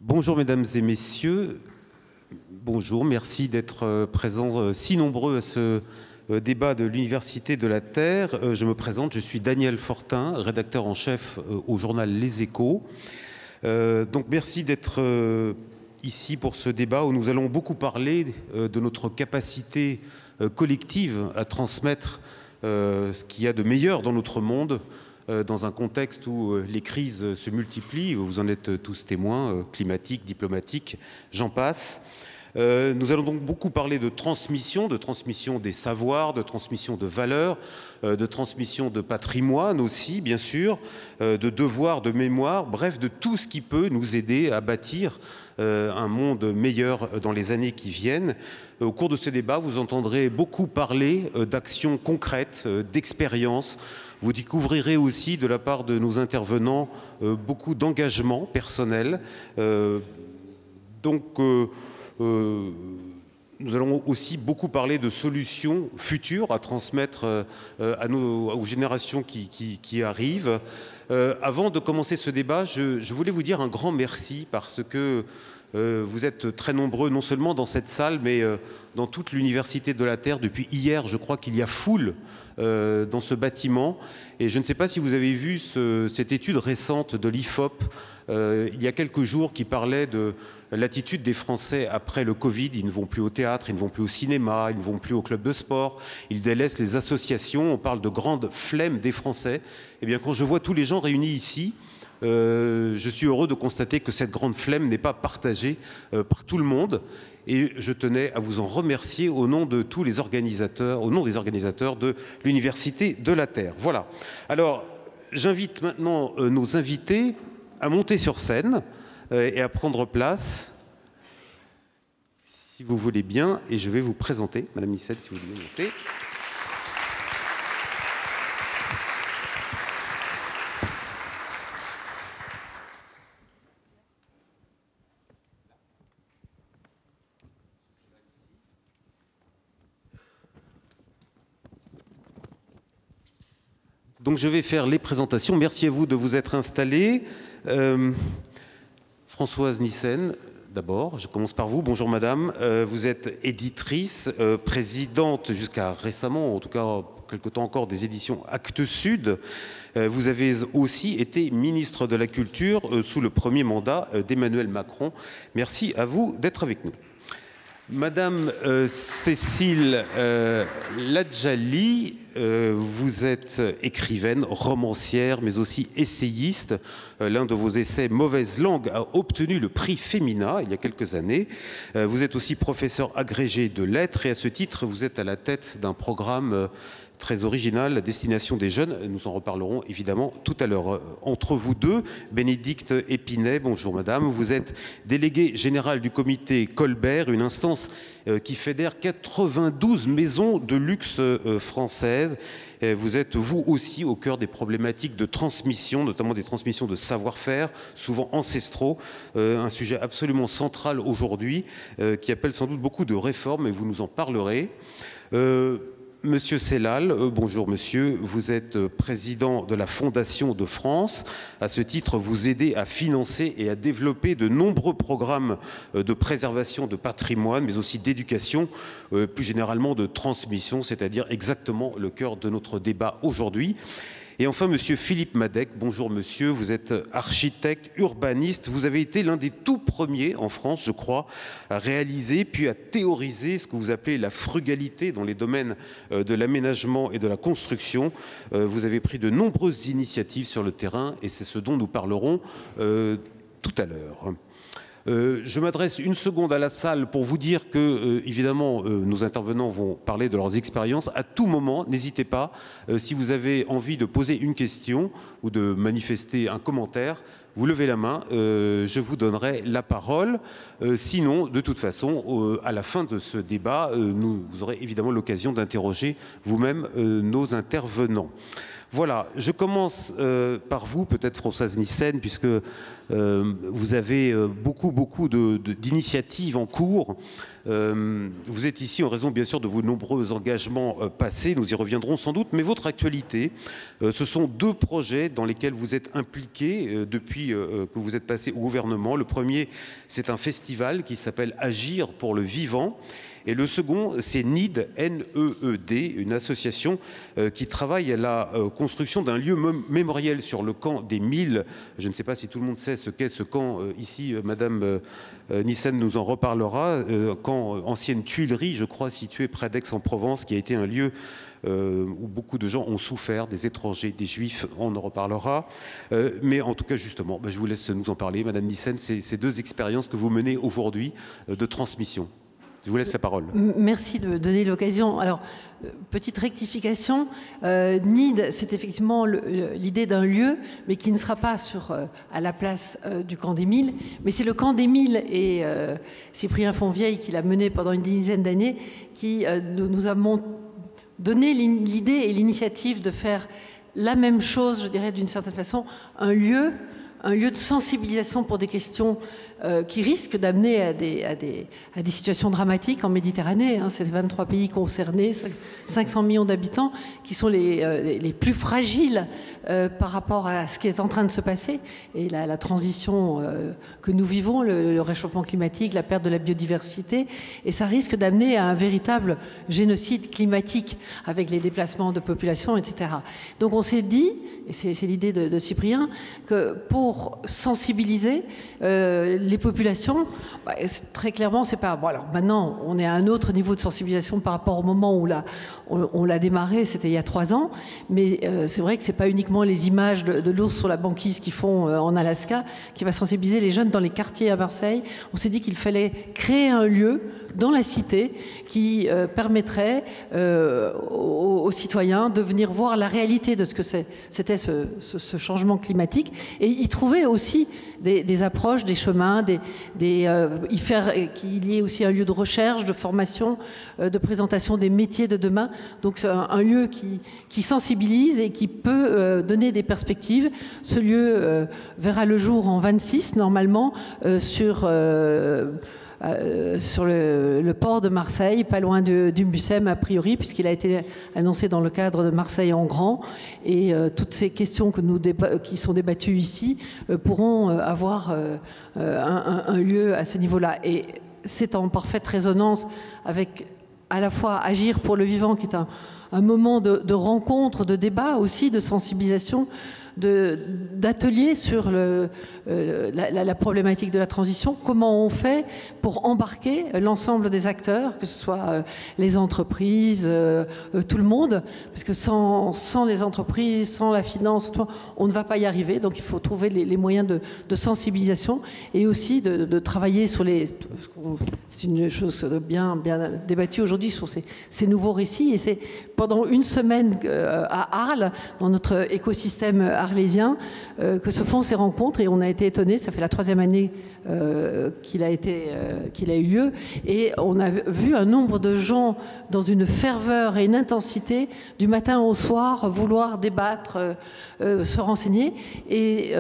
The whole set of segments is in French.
Bonjour mesdames et messieurs, bonjour, merci d'être présents si nombreux à ce débat de l'Université de la Terre. Je me présente, je suis Daniel Fortin, rédacteur en chef au journal Les Échos. Donc merci d'être ici pour ce débat où nous allons beaucoup parler de notre capacité collective à transmettre ce qu'il y a de meilleur dans notre monde, dans un contexte où les crises se multiplient, vous en êtes tous témoins, climatiques, diplomatiques, j'en passe. Nous allons donc beaucoup parler de transmission des savoirs, de transmission de valeurs, de transmission de patrimoine aussi, bien sûr, de devoirs, de mémoire, bref, de tout ce qui peut nous aider à bâtir un monde meilleur dans les années qui viennent. Au cours de ce débat, vous entendrez beaucoup parler d'actions concrètes, d'expériences. Vous découvrirez aussi de la part de nos intervenants beaucoup d'engagement personnel. Nous allons aussi beaucoup parler de solutions futures à transmettre aux générations qui arrivent. Avant de commencer ce débat, je voulais vous dire un grand merci parce que vous êtes très nombreux, non seulement dans cette salle, mais dans toute l'Université de la Terre. Depuis hier, je crois qu'il y a foule dans ce bâtiment. Et je ne sais pas si vous avez vu cette étude récente de l'IFOP il y a quelques jours qui parlait de l'attitude des Français après le Covid. Ils ne vont plus au théâtre, ils ne vont plus au cinéma, ils ne vont plus au club de sport, ils délaissent les associations. On parle de grande flemme des Français. Eh bien, quand je vois tous les gens réunis ici, je suis heureux de constater que cette grande flemme n'est pas partagée par tout le monde. Et je tenais à vous en remercier au nom de tous les organisateurs, au nom des organisateurs de l'Université de la Terre. Voilà. Alors, j'invite maintenant nos invités à monter sur scène et à prendre place, si vous voulez bien. Et je vais vous présenter, Madame Nissette, si vous voulez monter. Donc je vais faire les présentations. Merci à vous de vous être installés. Françoise Nyssen, d'abord, je commence par vous. Bonjour madame, vous êtes éditrice, présidente jusqu'à récemment, en tout cas quelque temps encore, des éditions Actes Sud. Vous avez aussi été ministre de la Culture sous le premier mandat d'Emmanuel Macron. Merci à vous d'être avec nous. Madame Cécile Ladjali, vous êtes écrivaine, romancière, mais aussi essayiste. L'un de vos essais, Mauvaise langue, a obtenu le prix Femina il y a quelques années. Vous êtes aussi professeur agrégé de lettres et à ce titre, vous êtes à la tête d'un programme très original, la destination des jeunes. Nous en reparlerons évidemment tout à l'heure. Entre vous deux, Bénédicte Épinay, bonjour madame. Vous êtes déléguée générale du comité Colbert, une instance qui fédère 92 maisons de luxe françaises. Vous êtes vous aussi au cœur des problématiques de transmission, notamment des transmissions de savoir-faire, souvent ancestraux, un sujet absolument central aujourd'hui qui appelle sans doute beaucoup de réformes et vous nous en parlerez. Monsieur Sellal, bonjour monsieur, vous êtes président de la Fondation de France. À ce titre, vous aidez à financer et à développer de nombreux programmes de préservation de patrimoine, mais aussi d'éducation, plus généralement de transmission, c'est-à-dire exactement le cœur de notre débat aujourd'hui. Et enfin, monsieur Philippe Madec, bonjour monsieur, vous êtes architecte, urbaniste, vous avez été l'un des tout premiers en France, je crois, à réaliser puis à théoriser ce que vous appelez la frugalité dans les domaines de l'aménagement et de la construction. Vous avez pris de nombreuses initiatives sur le terrain et c'est ce dont nous parlerons tout à l'heure. Je m'adresse une seconde à la salle pour vous dire que, évidemment, nos intervenants vont parler de leurs expériences. À tout moment, n'hésitez pas, si vous avez envie de poser une question ou de manifester un commentaire, vous levez la main, je vous donnerai la parole. Sinon, de toute façon, à la fin de ce débat, vous aurez évidemment l'occasion d'interroger vous-même nos intervenants. Voilà, je commence par vous, peut-être Françoise Nyssen, puisque vous avez beaucoup d'initiatives en cours. Vous êtes ici en raison bien sûr de vos nombreux engagements passés, nous y reviendrons sans doute, mais votre actualité, ce sont deux projets dans lesquels vous êtes impliqués depuis que vous êtes passé au gouvernement. Le premier, c'est un festival qui s'appelle Agir pour le vivant. Et le second, c'est NEED, N-E-E-D, une association qui travaille à la construction d'un lieu mémoriel sur le camp des 1000. Je ne sais pas si tout le monde sait ce qu'est ce camp. Ici, Madame Nyssen nous en reparlera. Camp ancienne Tuileries, je crois, situé près d'Aix-en-Provence, qui a été un lieu où beaucoup de gens ont souffert, des étrangers, des juifs, on en reparlera. Mais en tout cas, justement, je vous laisse nous en parler. Madame Nyssen, ces deux expériences que vous menez aujourd'hui de transmission. Je vous laisse la parole. Merci de me donner l'occasion. Alors, petite rectification, NEED, c'est effectivement l'idée d'un lieu, mais qui ne sera pas à la place du camp des 1000, mais c'est le camp des 1000 et Cyprien Fonvieille, qui l'a mené pendant une dizaine d'années, qui nous a donné l'idée et l'initiative de faire la même chose, je dirais d'une certaine façon, un lieu de sensibilisation pour des questions qui risquent d'amener à des situations dramatiques en Méditerranée. C'est 23 pays concernés, 500 millions d'habitants qui sont les plus fragiles par rapport à ce qui est en train de se passer. Et la transition que nous vivons, le réchauffement climatique, la perte de la biodiversité, et ça risque d'amener à un véritable génocide climatique avec les déplacements de population, etc. Donc on s'est dit, et c'est l'idée de Cyprien, que pour sensibiliser les populations, très clairement, c'est pas... Bon, alors maintenant, on est à un autre niveau de sensibilisation par rapport au moment où on l'a démarré, c'était il y a 3 ans, mais c'est vrai que c'est pas uniquement les images de l'ours sur la banquise qu'ils font en Alaska qui va sensibiliser les jeunes dans les quartiers à Marseille. On s'est dit qu'il fallait créer un lieu dans la cité qui permettrait aux citoyens de venir voir la réalité de ce que c'était ce changement climatique et y trouver aussi des approches, des chemins, qu'il y ait aussi un lieu de recherche, de formation, de présentation des métiers de demain. Donc c'est un lieu qui sensibilise et qui peut donner des perspectives. Ce lieu verra le jour en 26 normalement sur le port de Marseille, pas loin du Mucem a priori, puisqu'il a été annoncé dans le cadre de Marseille en grand. Et toutes ces questions qui sont débattues ici pourront avoir un lieu à ce niveau-là. Et c'est en parfaite résonance avec à la fois Agir pour le vivant, qui est un moment de rencontre, de débat, aussi de sensibilisation, d'ateliers sur la problématique de la transition, comment on fait pour embarquer l'ensemble des acteurs, que ce soit les entreprises, tout le monde, parce que sans les entreprises, sans la finance, on ne va pas y arriver. Donc il faut trouver les moyens de sensibilisation et aussi de travailler sur c'est une chose bien débattue aujourd'hui sur ces nouveaux récits. Et c'est pendant une semaine à Arles, dans notre écosystème arlésien, que se font ces rencontres, et on a été étonnés. Ça fait la 3e année qu'il a eu lieu, et on a vu un nombre de gens dans une ferveur et une intensité du matin au soir vouloir débattre, se renseigner. Et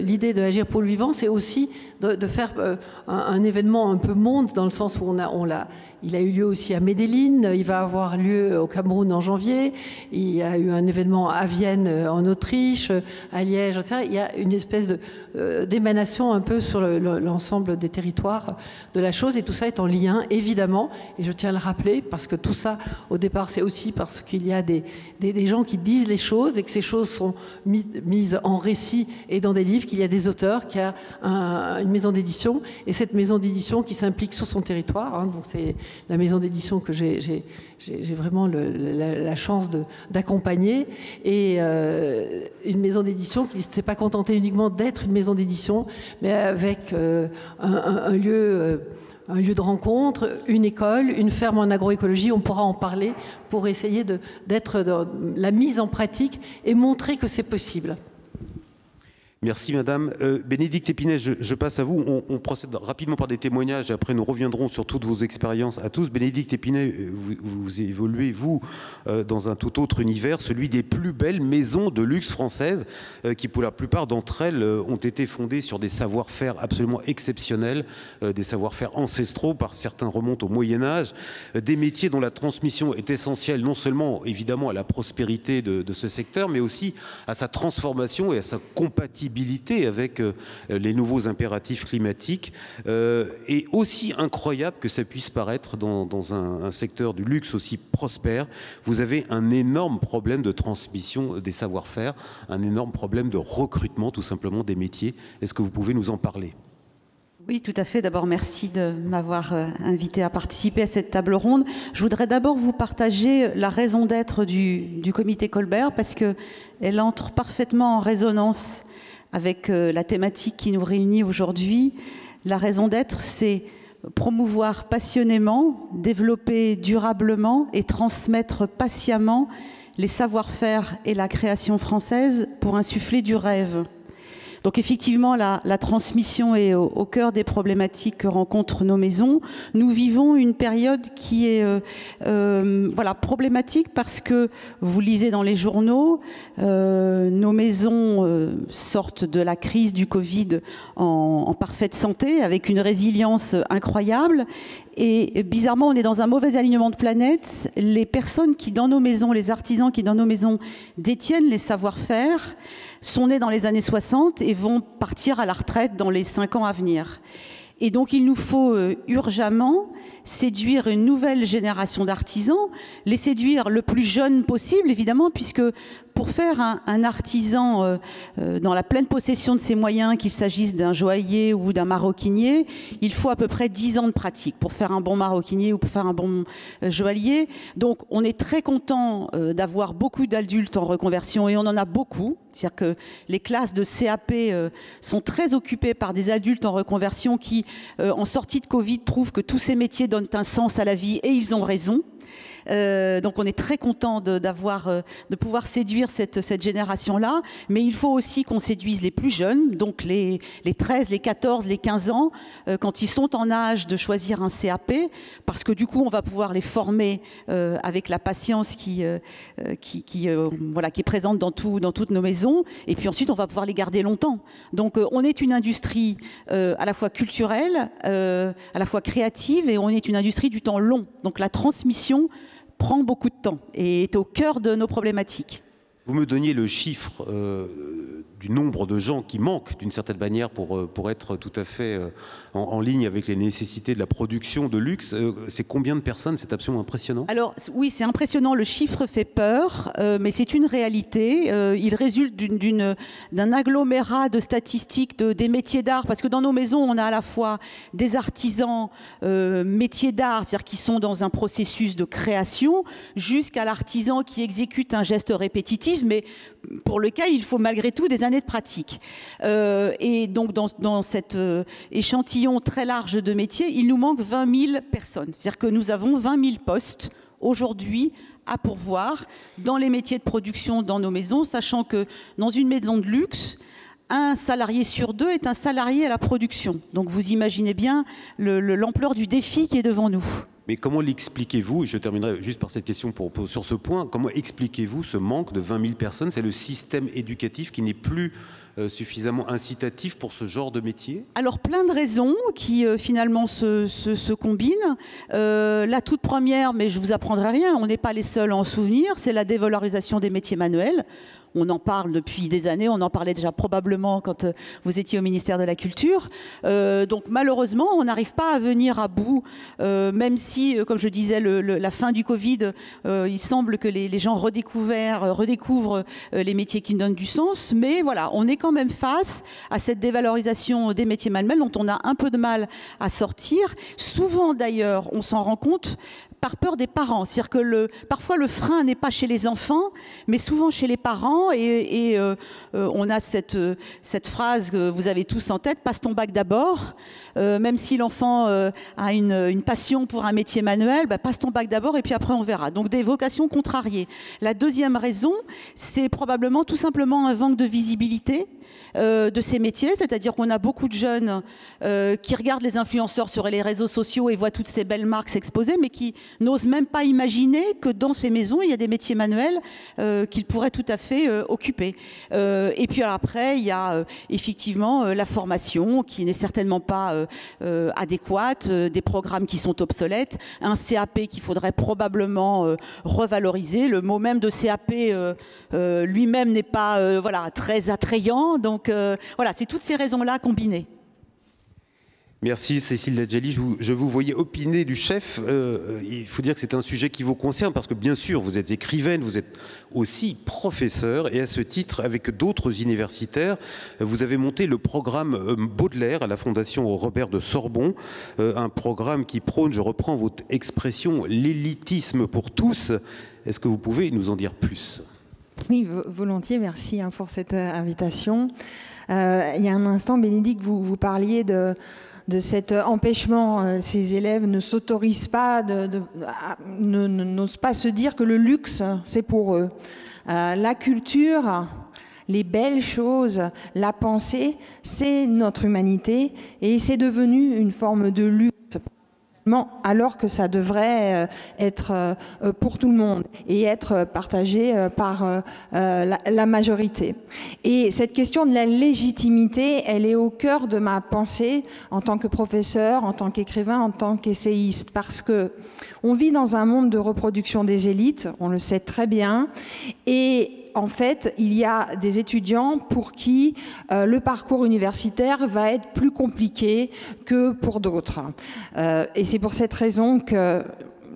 l'idée de Agir pour le vivant, c'est aussi de faire un événement un peu monde, dans le sens où il a eu lieu aussi à Medellín, il va avoir lieu au Cameroun en janvier, il y a eu un événement à Vienne en Autriche, à Liège, etc. Il y a une espèce d'émanation un peu sur l'ensemble des territoires de la chose, et tout ça est en lien, évidemment, et je tiens à le rappeler, parce que tout ça, au départ, c'est aussi parce qu'il y a des gens qui disent les choses, et que ces choses sont mises en récit et dans des livres, qu'il y a des auteurs, qu'il y a une maison d'édition, et cette maison d'édition qui s'implique sur son territoire, donc c'est la maison d'édition que j'ai vraiment la chance d'accompagner, et une maison d'édition qui ne s'est pas contentée uniquement d'être une maison d'édition, mais avec un lieu de rencontre, une école, une ferme en agroécologie. On pourra en parler pour essayer d'être dans la mise en pratique et montrer que c'est possible. Merci madame. Bénédicte Épinay, je passe à vous. On procède rapidement par des témoignages et après nous reviendrons sur toutes vos expériences à tous. Bénédicte Épinay, vous évoluez, vous, dans un tout autre univers, celui des plus belles maisons de luxe françaises qui, pour la plupart d'entre elles, ont été fondées sur des savoir-faire absolument exceptionnels, des savoir-faire ancestraux, par certains remontent au Moyen-Âge, des métiers dont la transmission est essentielle non seulement évidemment à la prospérité de ce secteur, mais aussi à sa transformation et à sa compatibilité avec les nouveaux impératifs climatiques, et aussi incroyable que ça puisse paraître dans un secteur du luxe aussi prospère, vous avez un énorme problème de transmission des savoir-faire, un énorme problème de recrutement tout simplement des métiers. Est-ce que vous pouvez nous en parler ? Oui, tout à fait. D'abord, merci de m'avoir invité à participer à cette table ronde. Je voudrais d'abord vous partager la raison d'être du comité Colbert, parce qu'elle entre parfaitement en résonance avec la thématique qui nous réunit aujourd'hui. La raison d'être, c'est promouvoir passionnément, développer durablement et transmettre patiemment les savoir-faire et la création française pour insuffler du rêve. Donc effectivement, la transmission est au cœur des problématiques que rencontrent nos maisons. Nous vivons une période qui est voilà, problématique parce que, vous lisez dans les journaux, nos maisons sortent de la crise du Covid en parfaite santé, avec une résilience incroyable. Et bizarrement, on est dans un mauvais alignement de planètes. Les personnes qui, dans nos maisons, les artisans qui, dans nos maisons, détiennent les savoir-faire, sont nés dans les années 60 et vont partir à la retraite dans les 5 ans à venir. Et donc, il nous faut urgemment séduire une nouvelle génération d'artisans, les séduire le plus jeune possible, évidemment, puisque pour faire un artisan dans la pleine possession de ses moyens, qu'il s'agisse d'un joaillier ou d'un maroquinier, il faut à peu près 10 ans de pratique pour faire un bon maroquinier ou pour faire un bon joaillier. Donc, on est très content d'avoir beaucoup d'adultes en reconversion, et on en a beaucoup. C'est-à-dire que les classes de CAP sont très occupées par des adultes en reconversion qui, en sortie de Covid, trouvent que tous ces métiers donnent un sens à la vie, et ils ont raison. Donc on est très content de pouvoir séduire cette génération-là, mais il faut aussi qu'on séduise les plus jeunes, donc les 13, les 14, les 15 ans, quand ils sont en âge de choisir un CAP, parce que du coup on va pouvoir les former avec la patience qui est présente dans toutes nos maisons, et puis ensuite on va pouvoir les garder longtemps. Donc on est une industrie à la fois culturelle, à la fois créative, et on est une industrie du temps long. Donc la transmission prend beaucoup de temps et est au cœur de nos problématiques. Vous me donniez le chiffre du nombre de gens qui manquent d'une certaine manière pour être tout à fait en ligne avec les nécessités de la production de luxe. C'est combien de personnes? C'est absolument impressionnant. Alors oui, c'est impressionnant, le chiffre fait peur, mais c'est une réalité. Il résulte d'un agglomérat de statistiques des métiers d'art, parce que dans nos maisons, on a à la fois des artisans métiers d'art, c'est-à-dire qui sont dans un processus de création, jusqu'à l'artisan qui exécute un geste répétitif, mais pour lequel il faut malgré tout des années de pratique. Et donc dans cet échantillon très large de métiers, il nous manque 20 000 personnes. C'est-à-dire que nous avons 20 000 postes aujourd'hui à pourvoir dans les métiers de production dans nos maisons, sachant que dans une maison de luxe, un salarié sur 2 est un salarié à la production. Donc vous imaginez bien l'ampleur du défi qui est devant nous. Mais comment l'expliquez-vous? Je terminerai juste par cette question sur ce point. Comment expliquez-vous ce manque de 20 000 personnes? C'est le système éducatif qui n'est plus suffisamment incitatif pour ce genre de métier? Alors plein de raisons qui finalement se combinent. La toute première, mais je vous apprendrai rien, on n'est pas les seuls à en souvenir, c'est la dévalorisation des métiers manuels. On en parle depuis des années, on en parlait déjà probablement quand vous étiez au ministère de la Culture. Donc malheureusement, on n'arrive pas à venir à bout, même si, comme je disais, la fin du Covid, il semble que les gens redécouvrent les métiers qui donnent du sens. Mais voilà, on est quand même face à cette dévalorisation des métiers manuels dont on a un peu de mal à sortir. Souvent d'ailleurs, on s'en rend compte par peur des parents. C'est-à-dire que parfois le frein n'est pas chez les enfants, mais souvent chez les parents. Et on a cette phrase que vous avez tous en tête, passe ton bac d'abord. Même si l'enfant a une passion pour un métier manuel, passe ton bac d'abord et puis après on verra. Donc des vocations contrariées. La deuxième raison, c'est probablement tout simplement un manque de visibilité de ces métiers, c'est-à-dire qu'on a beaucoup de jeunes qui regardent les influenceurs sur les réseaux sociaux et voient toutes ces belles marques s'exposer, mais qui n'osent même pas imaginer que dans ces maisons, il y a des métiers manuels qu'ils pourraient tout à fait occuper. Et puis alors après, il y a effectivement la formation qui n'est certainement pas adéquate, des programmes qui sont obsolètes, un CAP qu'il faudrait probablement revaloriser. Le mot même de CAP lui-même n'est pas voilà, très attrayant. Donc voilà, c'est toutes ces raisons-là combinées. Merci Cécile Ladjali. Je vous voyais opiner du chef. Il faut dire que c'est un sujet qui vous concerne parce que bien sûr, vous êtes écrivaine, vous êtes aussi professeur et à ce titre, avec d'autres universitaires, vous avez monté le programme Baudelaire à la Fondation Robert de Sorbon, un programme qui prône, je reprends votre expression, l'élitisme pour tous. Est-ce que vous pouvez nous en dire plus ? Oui, volontiers, merci pour cette invitation. Il y a un instant, Bénédicte, vous parliez de cet empêchement. Ces élèves ne s'autorisent pas, n'osent pas se dire que le luxe, c'est pour eux. La culture, les belles choses, la pensée, c'est notre humanité et c'est devenu une forme de luxe. Alors que ça devrait être pour tout le monde et être partagé par la majorité. Et cette question de la légitimité, elle est au cœur de ma pensée en tant que professeur, en tant qu'écrivain, en tant qu'essayiste, parce que on vit dans un monde de reproduction des élites, on le sait très bien, et en fait, il y a des étudiants pour qui le parcours universitaire va être plus compliqué que pour d'autres. Et c'est pour cette raison que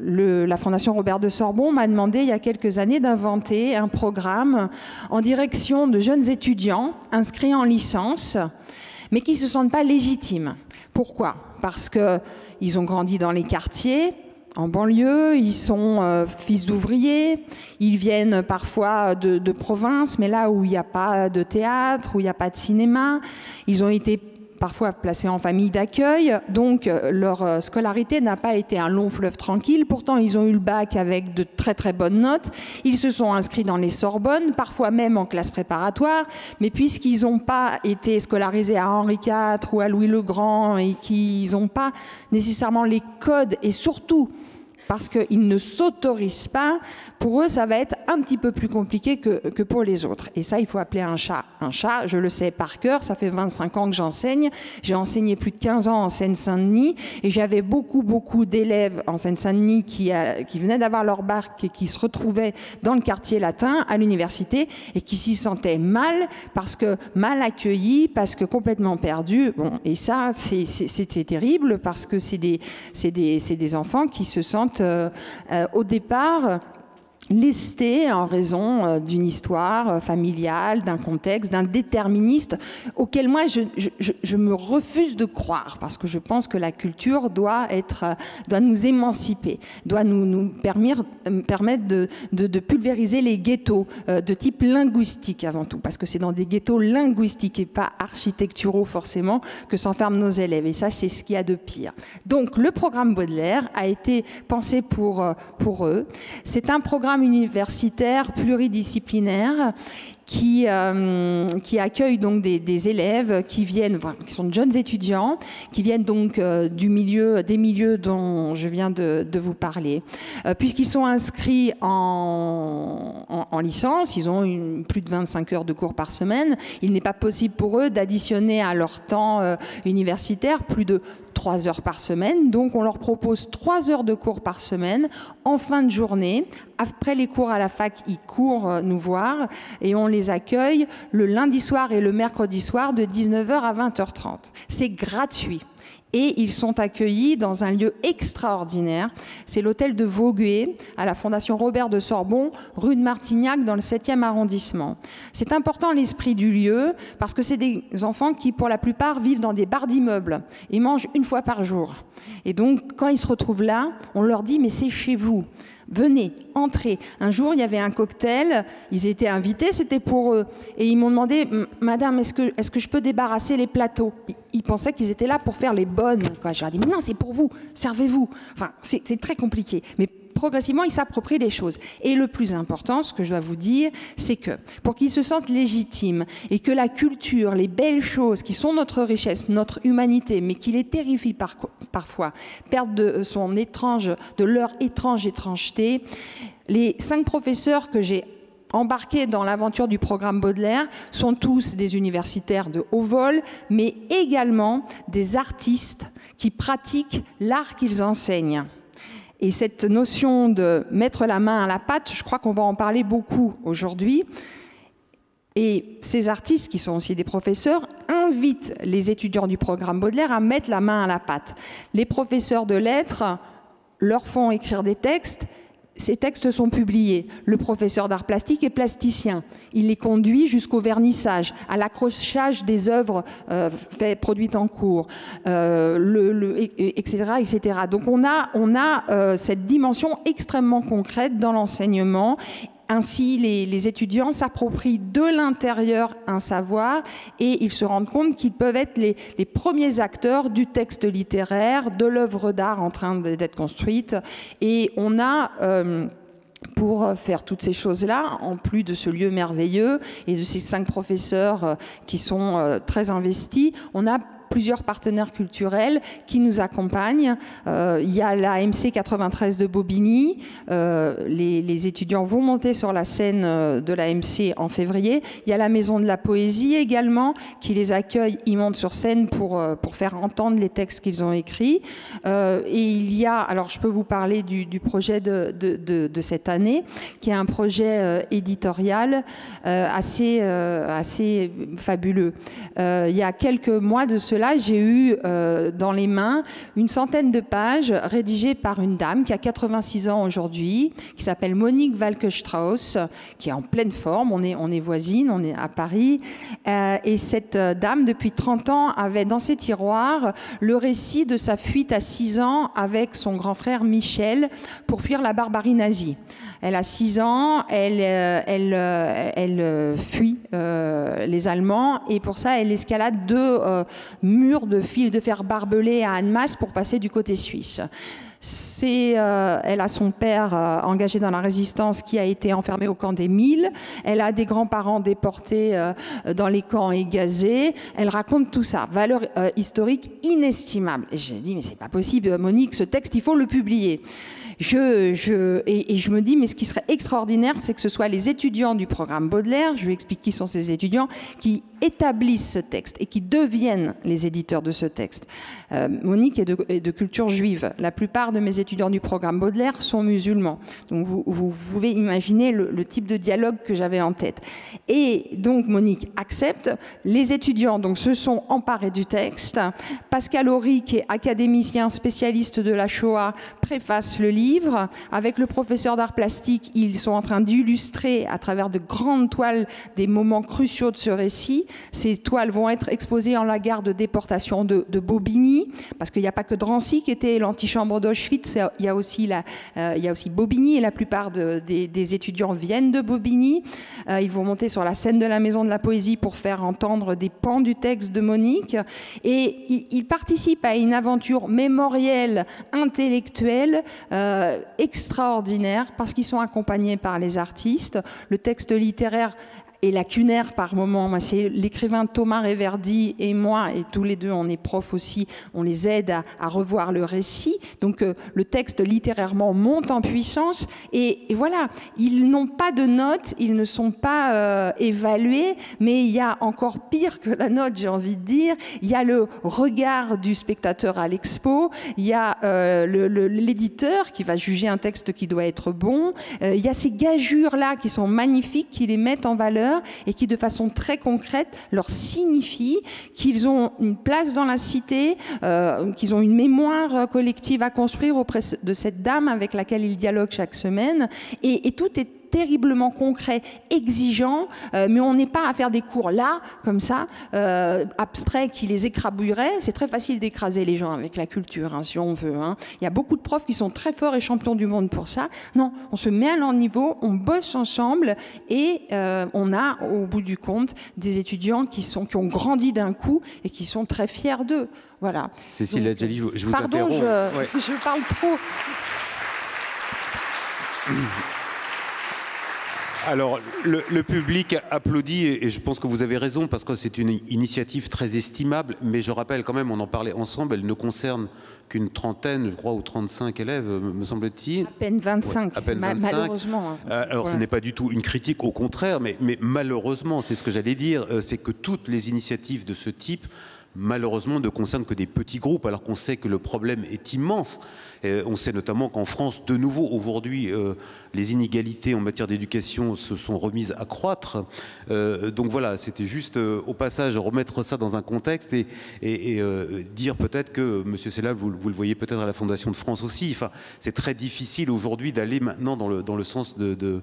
la Fondation Robert de Sorbon m'a demandé il y a quelques années d'inventer un programme en direction de jeunes étudiants inscrits en licence, mais qui ne se sentent pas légitimes. Pourquoi ? Parce qu'ils ont grandi dans les quartiers, en banlieue, ils sont fils d'ouvriers, ils viennent parfois de province, mais là où il n'y a pas de théâtre, où il n'y a pas de cinéma, ils ont été parfois placés en famille d'accueil, donc leur scolarité n'a pas été un long fleuve tranquille. Pourtant, ils ont eu le bac avec de très très bonnes notes. Ils se sont inscrits dans les Sorbonnes, parfois même en classe préparatoire, mais puisqu'ils n'ont pas été scolarisés à Henri IV ou à Louis le Grand et qu'ils n'ont pas nécessairement les codes et surtout parce qu'ils ne s'autorisent pas, pour eux, ça va être un petit peu plus compliqué que pour les autres. Et ça, il faut appeler un chat un chat. Je le sais par cœur, ça fait 25 ans que j'enseigne. J'ai enseigné plus de 15 ans en Seine-Saint-Denis et j'avais beaucoup d'élèves en Seine-Saint-Denis qui venaient d'avoir leur bac et qui se retrouvaient dans le quartier latin à l'université et qui s'y sentaient mal parce que mal accueillis, parce que complètement perdus. Bon, et ça, c'est terrible parce que c'est des enfants qui se sentent au départ lestés en raison d'une histoire familiale, d'un contexte, d'un déterministe auquel moi je me refuse de croire parce que je pense que la culture doit nous émanciper, doit nous permettre de pulvériser les ghettos de type linguistique avant tout, parce que c'est dans des ghettos linguistiques et pas architecturaux forcément que s'enferment nos élèves et ça c'est ce qu'il y a de pire. Donc le programme Baudelaire a été pensé pour eux. C'est un programme universitaire pluridisciplinaire qui accueille donc des élèves qui sont de jeunes étudiants, qui viennent donc des milieux dont je viens de vous parler. Puisqu'ils sont inscrits en licence, ils ont plus de 25 heures de cours par semaine, il n'est pas possible pour eux d'additionner à leur temps universitaire plus de 3 heures par semaine. Donc on leur propose 3 heures de cours par semaine en fin de journée. Après les cours à la fac, ils courent nous voir et on les accueille le lundi soir et le mercredi soir de 19h à 20h30. C'est gratuit. Et ils sont accueillis dans un lieu extraordinaire. C'est l'hôtel de Vaugué, à la Fondation Robert de Sorbon, rue de Martignac, dans le 7e arrondissement. C'est important l'esprit du lieu, parce que c'est des enfants qui, pour la plupart, vivent dans des bars d'immeubles et mangent une fois par jour. Et donc, quand ils se retrouvent là, on leur dit « mais c'est chez vous ». Venez, entrez. Un jour, il y avait un cocktail, ils étaient invités, c'était pour eux. Et ils m'ont demandé, madame, est-ce que je peux débarrasser les plateaux? Ils pensaient qu'ils étaient là pour faire les bonnes. Je leur ai dit, mais non, c'est pour vous, servez-vous. Enfin, c'est très compliqué. Mais progressivement, ils s'approprient les choses. Et le plus important, ce que je dois vous dire, c'est que pour qu'ils se sentent légitimes et que la culture, les belles choses qui sont notre richesse, notre humanité, mais qui les terrifient parfois, perdent de leur étrange étrangeté, les 5 professeurs que j'ai embarqués dans l'aventure du programme Baudelaire sont tous des universitaires de haut vol, mais également des artistes qui pratiquent l'art qu'ils enseignent. Et cette notion de mettre la main à la pâte, je crois qu'on va en parler beaucoup aujourd'hui. Et ces artistes, qui sont aussi des professeurs, invitent les étudiants du programme Baudelaire à mettre la main à la pâte. Les professeurs de lettres leur font écrire des textes. Ces textes sont publiés. Le professeur d'art plastique est plasticien. Il les conduit jusqu'au vernissage, à l'accrochage des œuvres produites en cours, etc., etc. Donc on a cette dimension extrêmement concrète dans l'enseignement. Ainsi, les étudiants s'approprient de l'intérieur un savoir et ils se rendent compte qu'ils peuvent être les premiers acteurs du texte littéraire, de l'œuvre d'art en train d'être construite. Et on a... pour faire toutes ces choses-là, en plus de ce lieu merveilleux et de ces 5 professeurs qui sont très investis, on a plusieurs partenaires culturels qui nous accompagnent. Il y a la MC 93 de Bobigny. Les étudiants vont monter sur la scène de la MC en février. Il y a la Maison de la Poésie également qui les accueille. Ils montent sur scène pour faire entendre les textes qu'ils ont écrits. Et il y a, alors je peux vous parler du projet de cette année, qui est un projet éditorial assez fabuleux. Il y a quelques mois de cela, j'ai eu dans les mains une centaine de pages rédigées par une dame qui a 86 ans aujourd'hui, qui s'appelle Monique Walke-Strauss, qui est en pleine forme. On est voisines, on est à Paris. Et cette dame, depuis 30 ans, avait dans ses tiroirs le récit de sa fuite à 6 ans avec son grand frère Michel pour fuir la barbarie nazie. Elle a 6 ans, elle fuit les Allemands et pour ça, elle escalade 2 murs de fils de fer barbelés à Annemasse pour passer du côté suisse. Elle a son père engagé dans la résistance qui a été enfermé au camp des Milles. Elle a des grands-parents déportés dans les camps et gazés. Elle raconte tout ça. Valeur historique inestimable. Et j'ai dit, mais c'est pas possible, Monique, ce texte, il faut le publier. Et je me dis, mais ce qui serait extraordinaire, c'est que ce soit les étudiants du programme Baudelaire, je vous explique qui sont ces étudiants, qui établissent ce texte et qui deviennent les éditeurs de ce texte. Monique est de culture juive. La plupart de mes étudiants du programme Baudelaire sont musulmans. Donc vous pouvez imaginer le type de dialogue que j'avais en tête. Et donc Monique accepte. Les étudiants donc, se sont emparés du texte. Pascal Horry, qui est académicien spécialiste de la Shoah, préface le livre. Avec le professeur d'art plastique, ils sont en train d'illustrer à travers de grandes toiles des moments cruciaux de ce récit. Ces toiles vont être exposées en la gare de déportation de Bobigny, parce qu'il n'y a pas que Drancy qui était l'antichambre d'Auschwitz, il y a aussi Bobigny, et la plupart des étudiants viennent de Bobigny. Ils vont monter sur la scène de la Maison de la Poésie pour faire entendre des pans du texte de Monique, et ils participent à une aventure mémorielle, intellectuelle, extraordinaire, parce qu'ils sont accompagnés par les artistes. Le texte littéraire est lacunaire par moments. Moi, c'est l'écrivain Thomas Reverdy et moi, et tous les deux, on est profs aussi, on les aide à revoir le récit. Donc, le texte littérairement monte en puissance. Et voilà, ils n'ont pas de notes, ils ne sont pas évalués, mais il y a encore pire que la note, j'ai envie de dire. Il y a le regard du spectateur à l'expo, il y a l'éditeur qui va juger un texte qui doit être bon, il y a ces gageures-là qui sont magnifiques, qui les mettent en valeur. valeurs et qui, de façon très concrète, leur signifient qu'ils ont une place dans la cité, qu'ils ont une mémoire collective à construire auprès de cette dame avec laquelle ils dialoguent chaque semaine. Et tout est terriblement concret, exigeant, mais on n'est pas à faire des cours là, comme ça, abstraits, qui les écrabouilleraient. C'est très facile d'écraser les gens avec la culture, hein, si on veut. Hein. Il y a beaucoup de profs qui sont très forts et champions du monde pour ça. Non, on se met à leur niveau, on bosse ensemble et on a, au bout du compte, des étudiants qui ont grandi d'un coup et qui sont très fiers d'eux. Voilà. Cécile Adjali, je vous pardon, interromps. Je parle trop. Alors, le public applaudit et je pense que vous avez raison parce que c'est une initiative très estimable, mais je rappelle quand même, on en parlait ensemble, elle ne concerne qu'une trentaine, je crois, ou 35 élèves, me semble-t-il. À peine 25, ouais, à peine 25. Malheureusement. Alors, ce n'est pas du tout une critique, au contraire, mais malheureusement, c'est ce que j'allais dire, c'est que toutes les initiatives de ce type, malheureusement, ne concernent que des petits groupes, alors qu'on sait que le problème est immense. On sait notamment qu'en France, de nouveau, aujourd'hui, les inégalités en matière d'éducation se sont remises à croître. Donc voilà, c'était juste, au passage, remettre ça dans un contexte et dire peut-être que, Monsieur Sellal, vous le voyez peut-être à la Fondation de France aussi, enfin, c'est très difficile aujourd'hui d'aller maintenant dans le sens de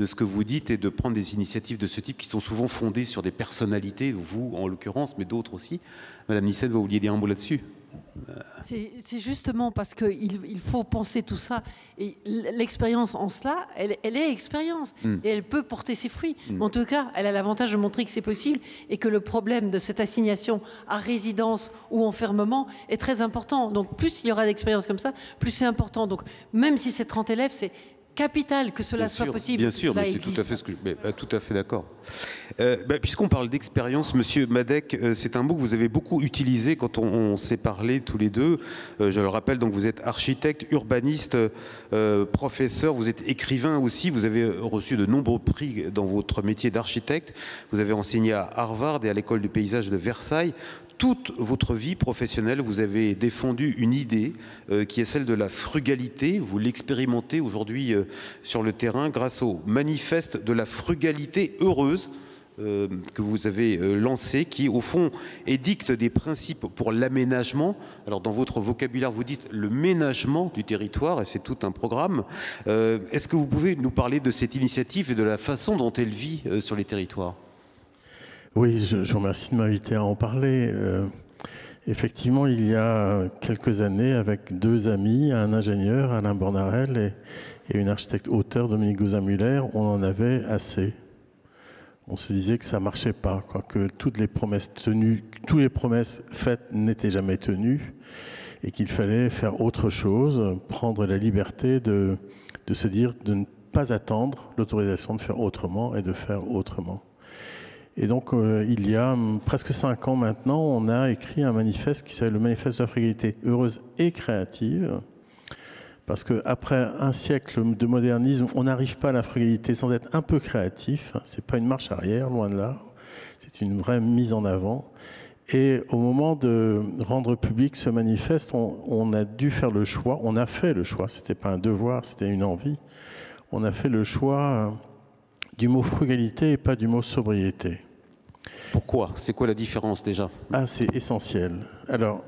ce que vous dites et de prendre des initiatives de ce type qui sont souvent fondées sur des personnalités, vous en l'occurrence, mais d'autres aussi. Madame Nyssen, vous vouliez dire un mot là-dessus ? C'est justement parce qu'il faut penser tout ça. Et l'expérience en cela, elle est expérience. Et elle peut porter ses fruits. Mais en tout cas, elle a l'avantage de montrer que c'est possible et que le problème de cette assignation à résidence ou enfermement est très important. Donc plus il y aura d'expériences comme ça, plus c'est important. Donc même si c'est 30 élèves, c'est capital que cela soit possible. Bien sûr, mais c'est tout à fait ce que tout à fait d'accord. Puisqu'on parle d'expérience, Monsieur Madec, c'est un mot que vous avez beaucoup utilisé quand on s'est parlé tous les deux. Je le rappelle, donc vous êtes architecte, urbaniste, professeur, vous êtes écrivain aussi. Vous avez reçu de nombreux prix dans votre métier d'architecte. Vous avez enseigné à Harvard et à l'école du paysage de Versailles. Toute votre vie professionnelle, vous avez défendu une idée qui est celle de la frugalité. Vous l'expérimentez aujourd'hui sur le terrain grâce au manifeste de la frugalité heureuse que vous avez lancé, qui au fond édicte des principes pour l'aménagement. Alors dans votre vocabulaire, vous dites le ménagement du territoire, et c'est tout un programme. Est-ce que vous pouvez nous parler de cette initiative et de la façon dont elle vit sur les territoires ? Oui, je vous remercie de m'inviter à en parler. Effectivement, il y a quelques années, avec deux amis, un ingénieur, Alain Bornarel, et une architecte-auteur, Dominique Gauzin-Muller, on en avait assez. On se disait que ça ne marchait pas, quoi, que toutes les promesses tenues, toutes les promesses faites n'étaient jamais tenues, et qu'il fallait faire autre chose, prendre la liberté de se dire de ne pas attendre l'autorisation de faire autrement et de faire autrement. Et donc, il y a presque 5 ans maintenant, on a écrit un manifeste qui s'appelle le manifeste de la frugalité heureuse et créative. Parce qu'après un siècle de modernisme, on n'arrive pas à la frugalité sans être un peu créatif. Ce n'est pas une marche arrière, loin de là. C'est une vraie mise en avant. Et au moment de rendre public ce manifeste, on a dû faire le choix. On a fait le choix. Ce n'était pas un devoir, c'était une envie. On a fait le choix du mot frugalité et pas du mot sobriété. Pourquoi? C'est quoi la différence déjà? Ah, c'est essentiel. Alors,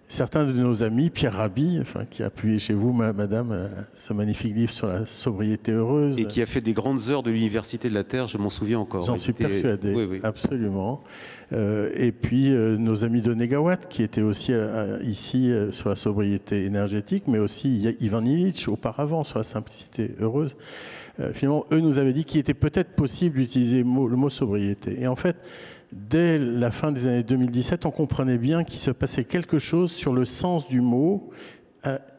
certains de nos amis, Pierre Rabhi, qui a appuyé chez vous, madame, ce magnifique livre sur la sobriété heureuse. Et qui a fait des grandes heures de l'Université de la Terre, je m'en souviens encore. J'en suis persuadé, oui, oui. Absolument. Et puis, nos amis de Negawatt, qui étaient aussi ici sur la sobriété énergétique, mais aussi Ivan Illich, auparavant, sur la simplicité heureuse. Finalement, eux nous avaient dit qu'il était peut-être possible d'utiliser le mot sobriété. Et en fait, dès la fin des années 2017, on comprenait bien qu'il se passait quelque chose sur le sens du mot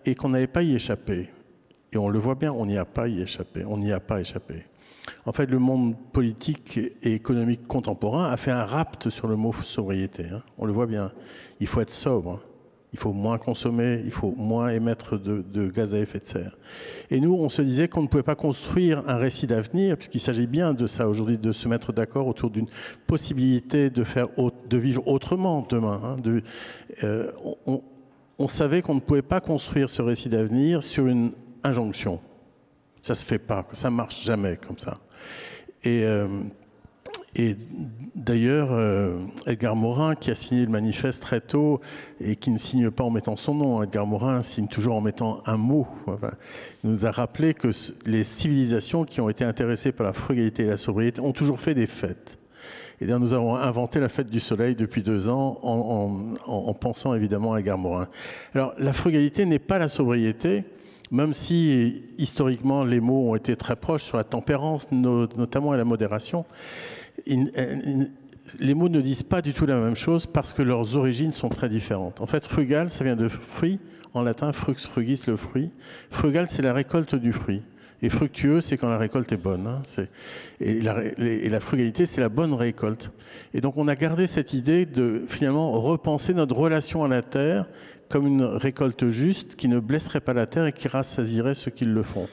et qu'on n'allait pas y échapper. Et on le voit bien, on n'y a pas y échappé. On n'y a pas échappé. En fait, le monde politique et économique contemporain a fait un rapt sur le mot sobriété. Hein. On le voit bien. Il faut être sobre. Il faut moins consommer, il faut moins émettre de gaz à effet de serre. Et nous, on se disait qu'on ne pouvait pas construire un récit d'avenir, puisqu'il s'agit bien de ça aujourd'hui, de se mettre d'accord autour d'une possibilité de vivre autrement demain. Hein, on savait qu'on ne pouvait pas construire ce récit d'avenir sur une injonction. Ça ne se fait pas, ça ne marche jamais comme ça. Et Et d'ailleurs, Edgar Morin, qui a signé le manifeste très tôt et qui ne signe pas en mettant son nom, Edgar Morin signe toujours en mettant un mot, enfin, nous a rappelé que les civilisations qui ont été intéressées par la frugalité et la sobriété ont toujours fait des fêtes. Et d'ailleurs, nous avons inventé la fête du soleil depuis 2 ans en pensant évidemment à Edgar Morin. Alors, la frugalité n'est pas la sobriété, même si historiquement les mots ont été très proches sur la tempérance, notamment, et la modération. Les mots ne disent pas du tout la même chose parce que leurs origines sont très différentes. En fait, frugal, ça vient de fruit, en latin, frux frugis, le fruit. Frugal, c'est la récolte du fruit. Et fructueux, c'est quand la récolte est bonne. Hein. Et la frugalité, c'est la bonne récolte. Et donc, on a gardé cette idée de, finalement, repenser notre relation à la terre comme une récolte juste qui ne blesserait pas la terre et qui rassasierait ceux qui le font.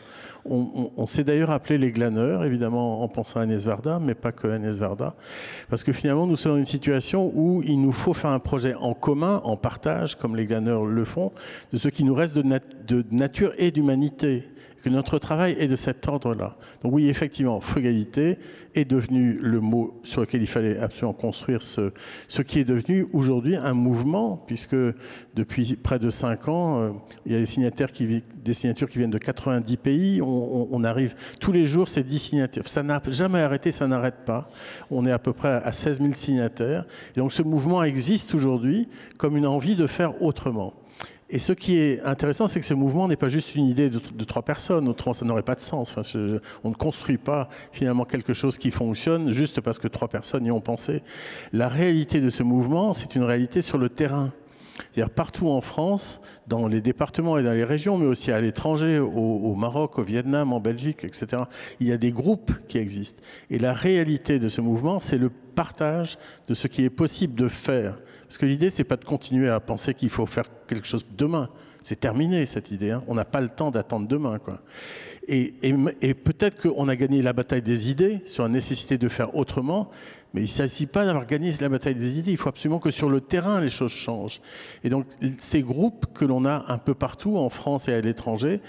On s'est d'ailleurs appelé les glaneurs, évidemment en pensant à Agnès Varda, mais pas que Agnès Varda, parce que finalement nous sommes dans une situation où il nous faut faire un projet en commun, en partage, comme les glaneurs le font, de ce qui nous reste de nature et d'humanité, que notre travail est de cet ordre-là. Donc oui, effectivement, frugalité est devenu le mot sur lequel il fallait absolument construire ce qui est devenu aujourd'hui un mouvement, puisque depuis près de 5 ans, il y a des signatures qui viennent de 90 pays. On arrive tous les jours, c'est 10 signatures. Ça n'a jamais arrêté, ça n'arrête pas. On est à peu près à 16 000 signataires. Et donc ce mouvement existe aujourd'hui comme une envie de faire autrement. Et ce qui est intéressant, c'est que ce mouvement n'est pas juste une idée de 3 personnes, autrement ça n'aurait pas de sens. Enfin, on ne construit pas finalement quelque chose qui fonctionne juste parce que 3 personnes y ont pensé. La réalité de ce mouvement, c'est une réalité sur le terrain. C'est-à-dire partout en France, dans les départements et dans les régions, mais aussi à l'étranger, au Maroc, au Vietnam, en Belgique, etc. Il y a des groupes qui existent. Et la réalité de ce mouvement, c'est le partage de ce qui est possible de faire. Parce que l'idée, c'est pas de continuer à penser qu'il faut faire quelque chose demain. C'est terminé, cette idée. Hein. On n'a pas le temps d'attendre demain, quoi. Et peut-être qu'on a gagné la bataille des idées sur la nécessité de faire autrement, mais il ne s'agit pas d'avoir gagné la bataille des idées. Il faut absolument que sur le terrain, les choses changent. Et donc, ces groupes que l'on a un peu partout, en France et à l'étranger,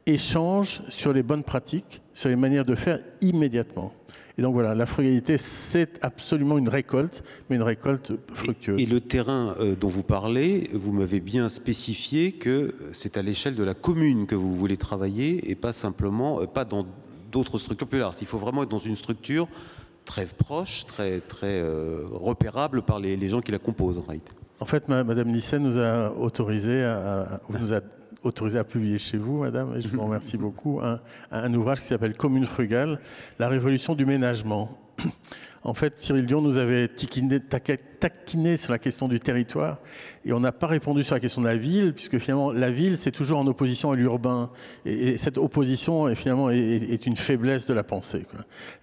échangent sur les bonnes pratiques, sur les manières de faire immédiatement. Et donc voilà, la frugalité, c'est absolument une récolte, mais une récolte fructueuse. Et le terrain dont vous parlez, vous m'avez bien spécifié que c'est à l'échelle de la commune que vous voulez travailler et pas simplement, pas dans d'autres structures plus larges. Il faut vraiment être dans une structure très proche, très repérable par les gens qui la composent en réalité. En fait, Madame Lycée nous a autorisé à publier chez vous, madame, et je vous remercie beaucoup, un ouvrage qui s'appelle Commune frugale, la révolution du ménagement. En fait, Cyril Dion nous avait taquiné sur la question du territoire et on n'a pas répondu sur la question de la ville, puisque finalement la ville c'est toujours en opposition à l'urbain et cette opposition finalement est une faiblesse de la pensée.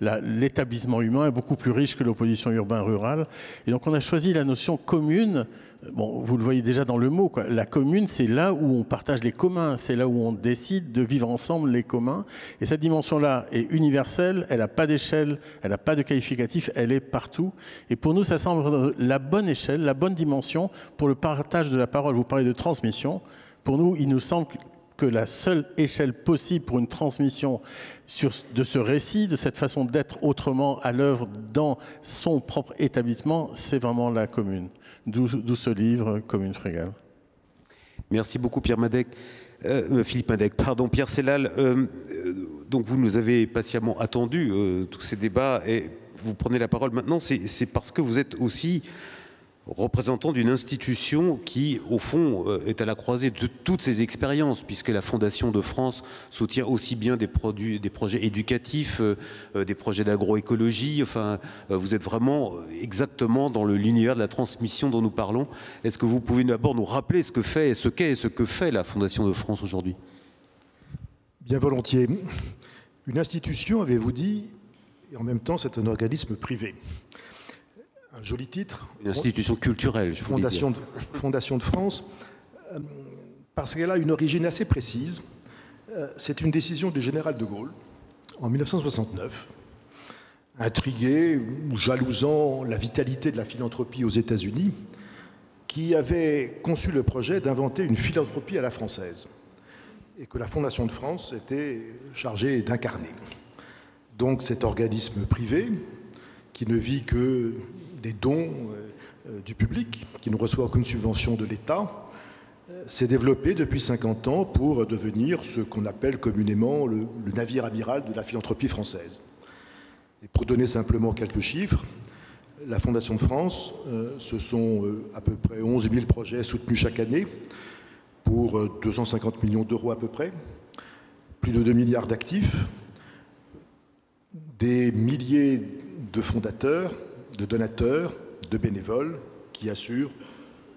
L'établissement humain est beaucoup plus riche que l'opposition urbain-rurale et donc on a choisi la notion commune. Bon, vous le voyez déjà dans le mot, quoi. La commune, c'est là où on partage les communs, c'est là où on décide de vivre ensemble les communs. Et cette dimension-là est universelle, elle n'a pas d'échelle, elle n'a pas de qualificatif, elle est partout. Et pour nous, ça semble la bonne échelle, la bonne dimension pour le partage de la parole. Vous parlez de transmission. Pour nous, il nous semble que la seule échelle possible pour une transmission de ce récit, de cette façon d'être autrement à l'œuvre dans son propre établissement, c'est vraiment la commune. D'où ce livre, Commune frugale. Merci beaucoup Pierre Madec. Philippe Madec, pardon, Pierre Sellal. Donc vous nous avez patiemment attendu tous ces débats et vous prenez la parole maintenant. C'est parce que vous êtes aussi représentant d'une institution qui, au fond, est à la croisée de toutes ces expériences, puisque la Fondation de France soutient aussi bien des projets éducatifs, des projets d'agroécologie. Enfin, vous êtes vraiment exactement dans l'univers de la transmission dont nous parlons. Est-ce que vous pouvez d'abord nous rappeler ce qu'est et ce que fait la Fondation de France aujourd'hui? Bien volontiers. Une institution, avez-vous dit, et en même temps, c'est un organisme privé. Un joli titre. Une institution culturelle, je vous Fondation de France, parce qu'elle a une origine assez précise. C'est une décision du général de Gaulle, en 1969, intrigué ou jalousant la vitalité de la philanthropie aux États-Unis, qui avait conçu le projet d'inventer une philanthropie à la française, et que la Fondation de France était chargée d'incarner. Donc cet organisme privé, qui ne vit que des dons du public, qui ne reçoit aucune subvention de l'État, s'est développé depuis 50 ans pour devenir ce qu'on appelle communément le navire amiral de la philanthropie française. Et pour donner simplement quelques chiffres, la Fondation de France, ce sont à peu près 11 000 projets soutenus chaque année pour 250 millions d'euros à peu près, plus de 2 milliards d'actifs, des milliers de fondateurs, de donateurs, de bénévoles qui assurent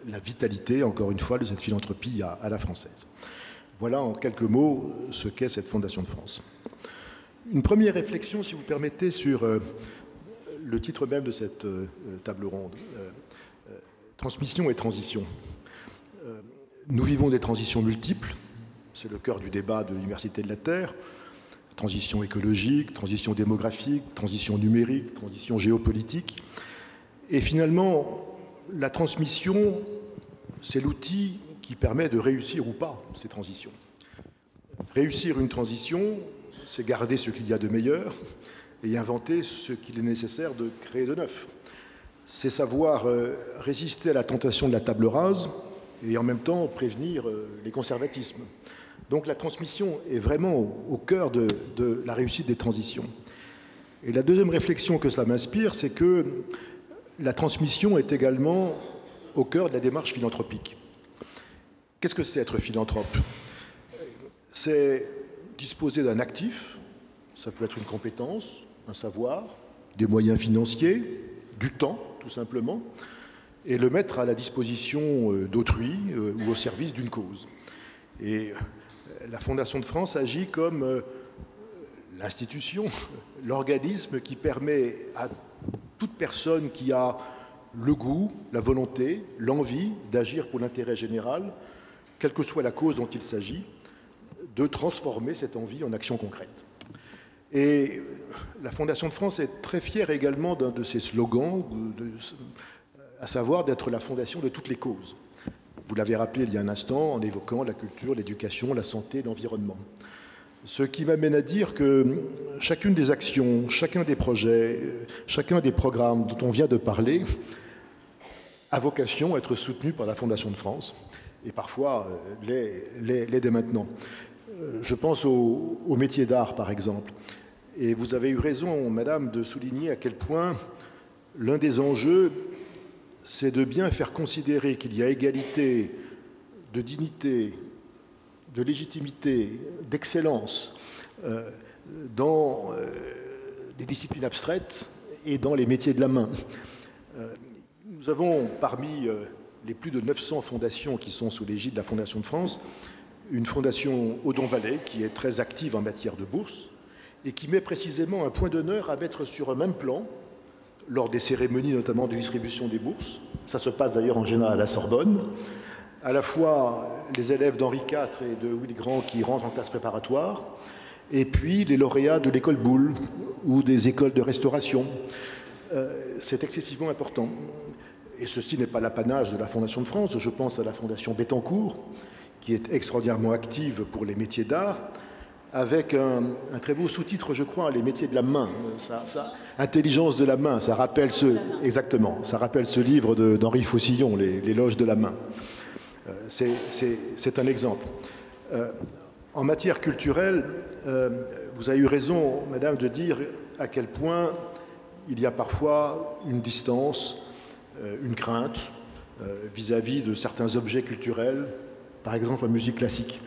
la vitalité, encore une fois, de cette philanthropie à la française. Voilà en quelques mots ce qu'est cette Fondation de France. Une première réflexion, si vous permettez, sur le titre même de cette table ronde, transmission et transition. Nous vivons des transitions multiples, c'est le cœur du débat de l'Université de la Terre, transition écologique, transition démographique, transition numérique, transition géopolitique. Et finalement, la transmission, c'est l'outil qui permet de réussir ou pas ces transitions. Réussir une transition, c'est garder ce qu'il y a de meilleur et inventer ce qu'il est nécessaire de créer de neuf. C'est savoir résister à la tentation de la table rase et en même temps prévenir les conservatismes. Donc la transmission est vraiment au cœur de la réussite des transitions. Et la deuxième réflexion que ça m'inspire, c'est que la transmission est également au cœur de la démarche philanthropique. Qu'est-ce que c'est être philanthrope? C'est disposer d'un actif, ça peut être une compétence, un savoir, des moyens financiers, du temps, tout simplement, et le mettre à la disposition d'autrui ou au service d'une cause. Et la Fondation de France agit comme l'institution, l'organisme qui permet à toute personne qui a le goût, la volonté, l'envie d'agir pour l'intérêt général, quelle que soit la cause dont il s'agit, de transformer cette envie en action concrète. Et la Fondation de France est très fière également d'un de ses slogans, à savoir d'être la fondation de toutes les causes. Vous l'avez rappelé il y a un instant en évoquant la culture, l'éducation, la santé, l'environnement. Ce qui m'amène à dire que chacune des actions, chacun des projets, chacun des programmes dont on vient de parler a vocation à être soutenu par la Fondation de France et parfois l'est dès maintenant. Je pense au métier d'art, par exemple. Et vous avez eu raison, madame, de souligner à quel point l'un des enjeux, c'est de bien faire considérer qu'il y a égalité de dignité, de légitimité, d'excellence dans des disciplines abstraites et dans les métiers de la main. Nous avons, parmi les plus de 900 fondations qui sont sous l'égide de la Fondation de France, une fondation Odon-Vallée qui est très active en matière de bourse et qui met précisément un point d'honneur à mettre sur un même plan, lors des cérémonies notamment de distribution des bourses, ça se passe d'ailleurs en général à la Sorbonne, à la fois les élèves d'Henri IV et de Louis le Grand qui rentrent en classe préparatoire, et puis les lauréats de l'école Boulle ou des écoles de restauration. C'est excessivement important. Et ceci n'est pas l'apanage de la Fondation de France. Je pense à la Fondation Bettencourt, qui est extraordinairement active pour les métiers d'art, avec un très beau sous-titre, je crois, les métiers de la main. Intelligence de la main, ça rappelle exactement, ça rappelle ce livre d'Henri Faucillon, l'éloge de la main. C'est un exemple. En matière culturelle, vous avez eu raison, madame, de dire à quel point il y a parfois une distance, une crainte vis-à-vis de certains objets culturels, par exemple la musique classique.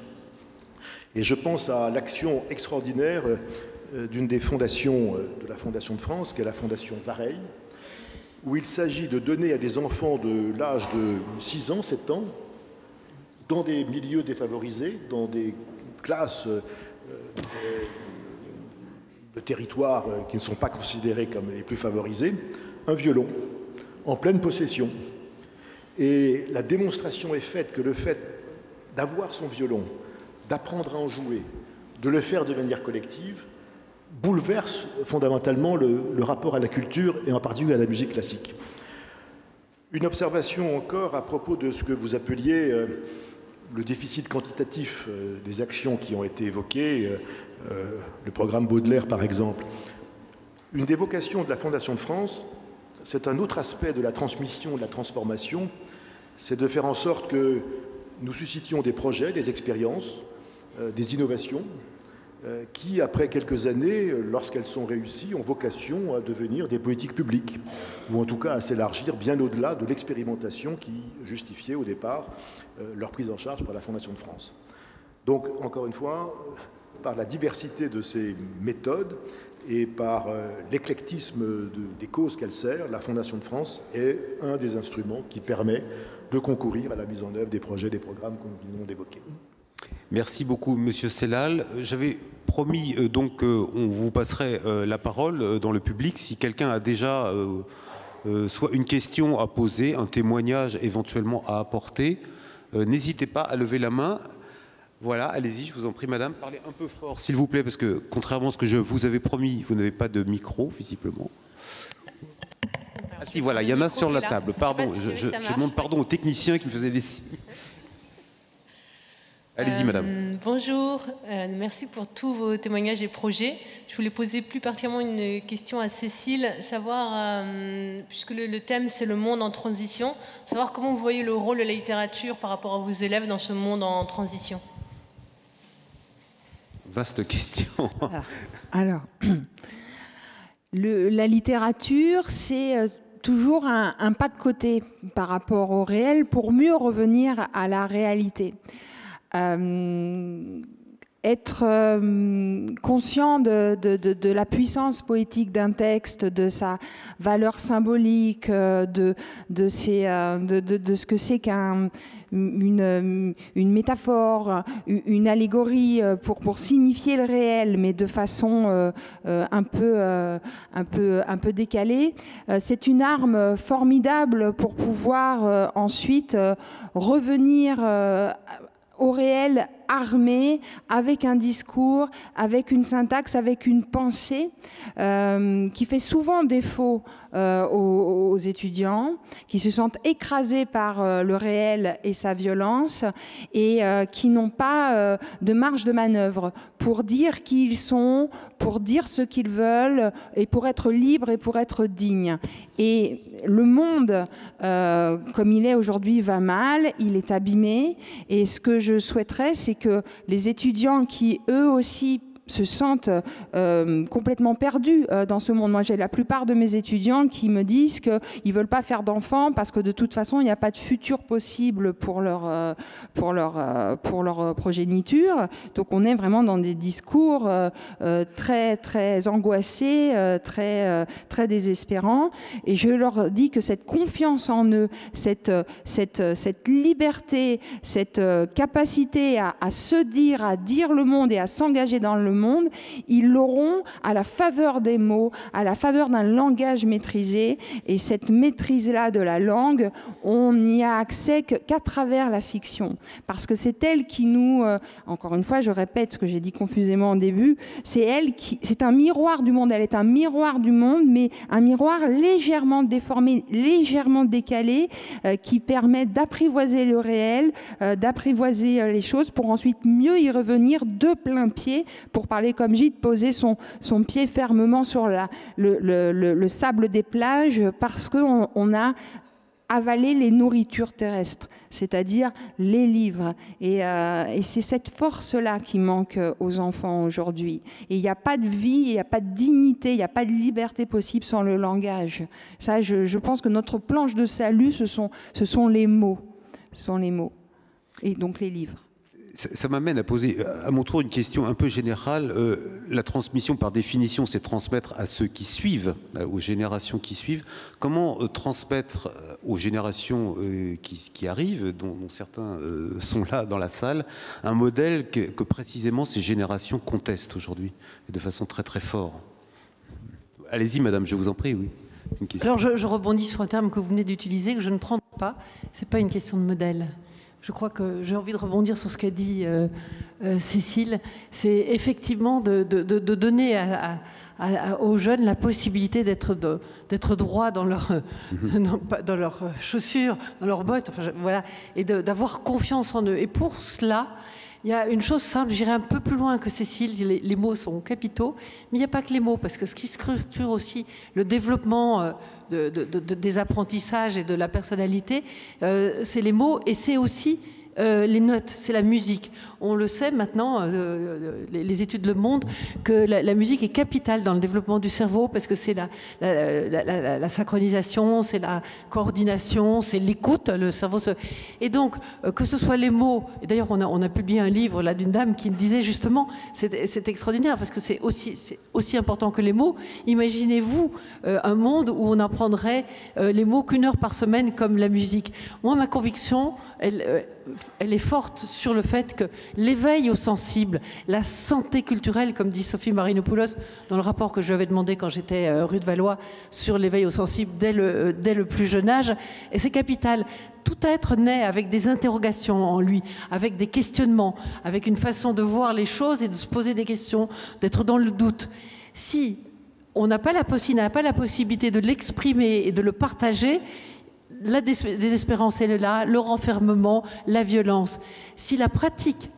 Et je pense à l'action extraordinaire d'une des fondations de la Fondation de France, qui est la Fondation Vareille, où il s'agit de donner à des enfants de l'âge de 6 ans, 7 ans, dans des milieux défavorisés, dans des classes de territoires qui ne sont pas considérés comme les plus favorisés, un violon en pleine possession. Et la démonstration est faite que le fait d'avoir son violon, d'apprendre à en jouer, de le faire de manière collective, bouleverse fondamentalement le rapport à la culture et en particulier à la musique classique. Une observation encore à propos de ce que vous appeliez le déficit quantitatif des actions qui ont été évoquées, le programme Baudelaire par exemple. Une des vocations de la Fondation de France, c'est un autre aspect de la transmission, de la transformation, c'est de faire en sorte que nous suscitions des projets, des expériences, des innovations, qui, après quelques années, lorsqu'elles sont réussies, ont vocation à devenir des politiques publiques, ou en tout cas à s'élargir bien au-delà de l'expérimentation qui justifiait au départ leur prise en charge par la Fondation de France. Donc, encore une fois, par la diversité de ces méthodes et par l'éclectisme des causes qu'elle sert, la Fondation de France est un des instruments qui permet de concourir à la mise en œuvre des projets, des programmes que nous venons d'évoquer. Merci beaucoup, Monsieur Sellal. J'avais promis donc qu'on vous passerait la parole dans le public. Si quelqu'un a déjà soit une question à poser, un témoignage éventuellement à apporter, n'hésitez pas à lever la main. Voilà, allez-y, je vous en prie, madame. Parlez un peu fort, s'il vous plaît, parce que contrairement à ce que je vous avais promis, vous n'avez pas de micro, visiblement. Ah si, voilà, il y en a sur la table. Pardon, je demande pardon aux techniciens qui me faisaient des signes. Allez-y, madame. Bonjour, merci pour tous vos témoignages et projets. Je voulais poser plus particulièrement une question à Cécile, savoir, puisque le thème c'est le monde en transition, savoir comment vous voyez le rôle de la littérature par rapport à vos élèves dans ce monde en transition. Vaste question. Alors la littérature, c'est toujours un pas de côté par rapport au réel pour mieux revenir à la réalité. Être conscient de la puissance poétique d'un texte, de sa valeur symbolique, de ce que c'est une métaphore, une allégorie pour signifier le réel, mais de façon un peu décalée. C'est une arme formidable pour pouvoir ensuite revenir au réel armé, avec un discours, avec une syntaxe, avec une pensée qui fait souvent défaut aux étudiants, qui se sentent écrasés par le réel et sa violence et qui n'ont pas de marge de manœuvre pour dire qui ils sont, pour dire ce qu'ils veulent et pour être libres et pour être dignes. Et le monde, comme il est aujourd'hui, va mal, il est abîmé. Et ce que je souhaiterais, c'est que les étudiants qui, eux aussi, se sentent complètement perdus dans ce monde. Moi, j'ai la plupart de mes étudiants qui me disent qu'ils ne veulent pas faire d'enfants parce que de toute façon, il n'y a pas de futur possible pour leur progéniture. Donc, on est vraiment dans des discours très, très angoissés, très désespérants. Et je leur dis que cette confiance en eux, cette liberté, cette capacité à se dire, à dire le monde et à s'engager dans le monde, ils l'auront à la faveur des mots, à la faveur d'un langage maîtrisé. Et cette maîtrise-là de la langue, on n'y a accès qu'à travers la fiction. Parce que c'est elle qui nous... encore une fois, je répète ce que j'ai dit confusément au début, c'est un miroir du monde. Elle est un miroir du monde, mais un miroir légèrement déformé, légèrement décalé, qui permet d'apprivoiser le réel, d'apprivoiser les choses pour ensuite mieux y revenir de plein pied, pour parler comme Gide, poser son pied fermement sur le sable des plages parce qu'on a avalé les nourritures terrestres, c'est-à-dire les livres. Et c'est cette force-là qui manque aux enfants aujourd'hui. Et il n'y a pas de vie, il n'y a pas de dignité, il n'y a pas de liberté possible sans le langage. Ça, je pense que notre planche de salut, ce sont les mots. Ce sont les mots. Et donc les livres. Ça m'amène à poser à mon tour une question un peu générale. La transmission, par définition, c'est transmettre à ceux qui suivent, aux générations qui suivent. Comment transmettre aux générations qui arrivent, dont certains sont là dans la salle, un modèle que précisément ces générations contestent aujourd'hui, de façon très très forte? Allez-y, madame, je vous en prie, oui. Alors, je rebondis sur un terme que vous venez d'utiliser, que je ne prends pas. Ce n'est pas une question de modèle. Je crois que j'ai envie de rebondir sur ce qu'a dit Cécile. C'est effectivement de donner aux jeunes la possibilité d'être droit dans leurs chaussures, dans leurs bottes, enfin, voilà, et d'avoir confiance en eux. Et pour cela, Il y a une chose simple, j'irai un peu plus loin que Cécile, les mots sont capitaux, mais il n'y a pas que les mots, parce que ce qui structure aussi le développement des apprentissages et de la personnalité, c'est les mots, et c'est aussi les notes, c'est la musique. On le sait maintenant, les études le montrent, que la musique est capitale dans le développement du cerveau parce que c'est la synchronisation, c'est la coordination, c'est l'écoute, le cerveau se... Et donc, que ce soit les mots, et d'ailleurs on a publié un livre là d'une dame qui disait justement, c'est extraordinaire parce que c'est aussi important que les mots. Imaginez-vous un monde où on apprendrait les mots qu'1 heure par semaine comme la musique. Moi, ma conviction, elle est forte sur le fait que l'éveil aux sensibles, la santé culturelle, comme dit Sophie Marinopoulos dans le rapport que je lui avais demandé quand j'étais rue de Valois sur l'éveil aux sensibles dès le plus jeune âge, et c'est capital. Tout être naît avec des interrogations en lui, avec des questionnements, avec une façon de voir les choses et de se poser des questions, d'être dans le doute. Si on n'a pas la possibilité de l'exprimer et de le partager, la désespérance, elle est là, le renfermement, la violence. Si la pratique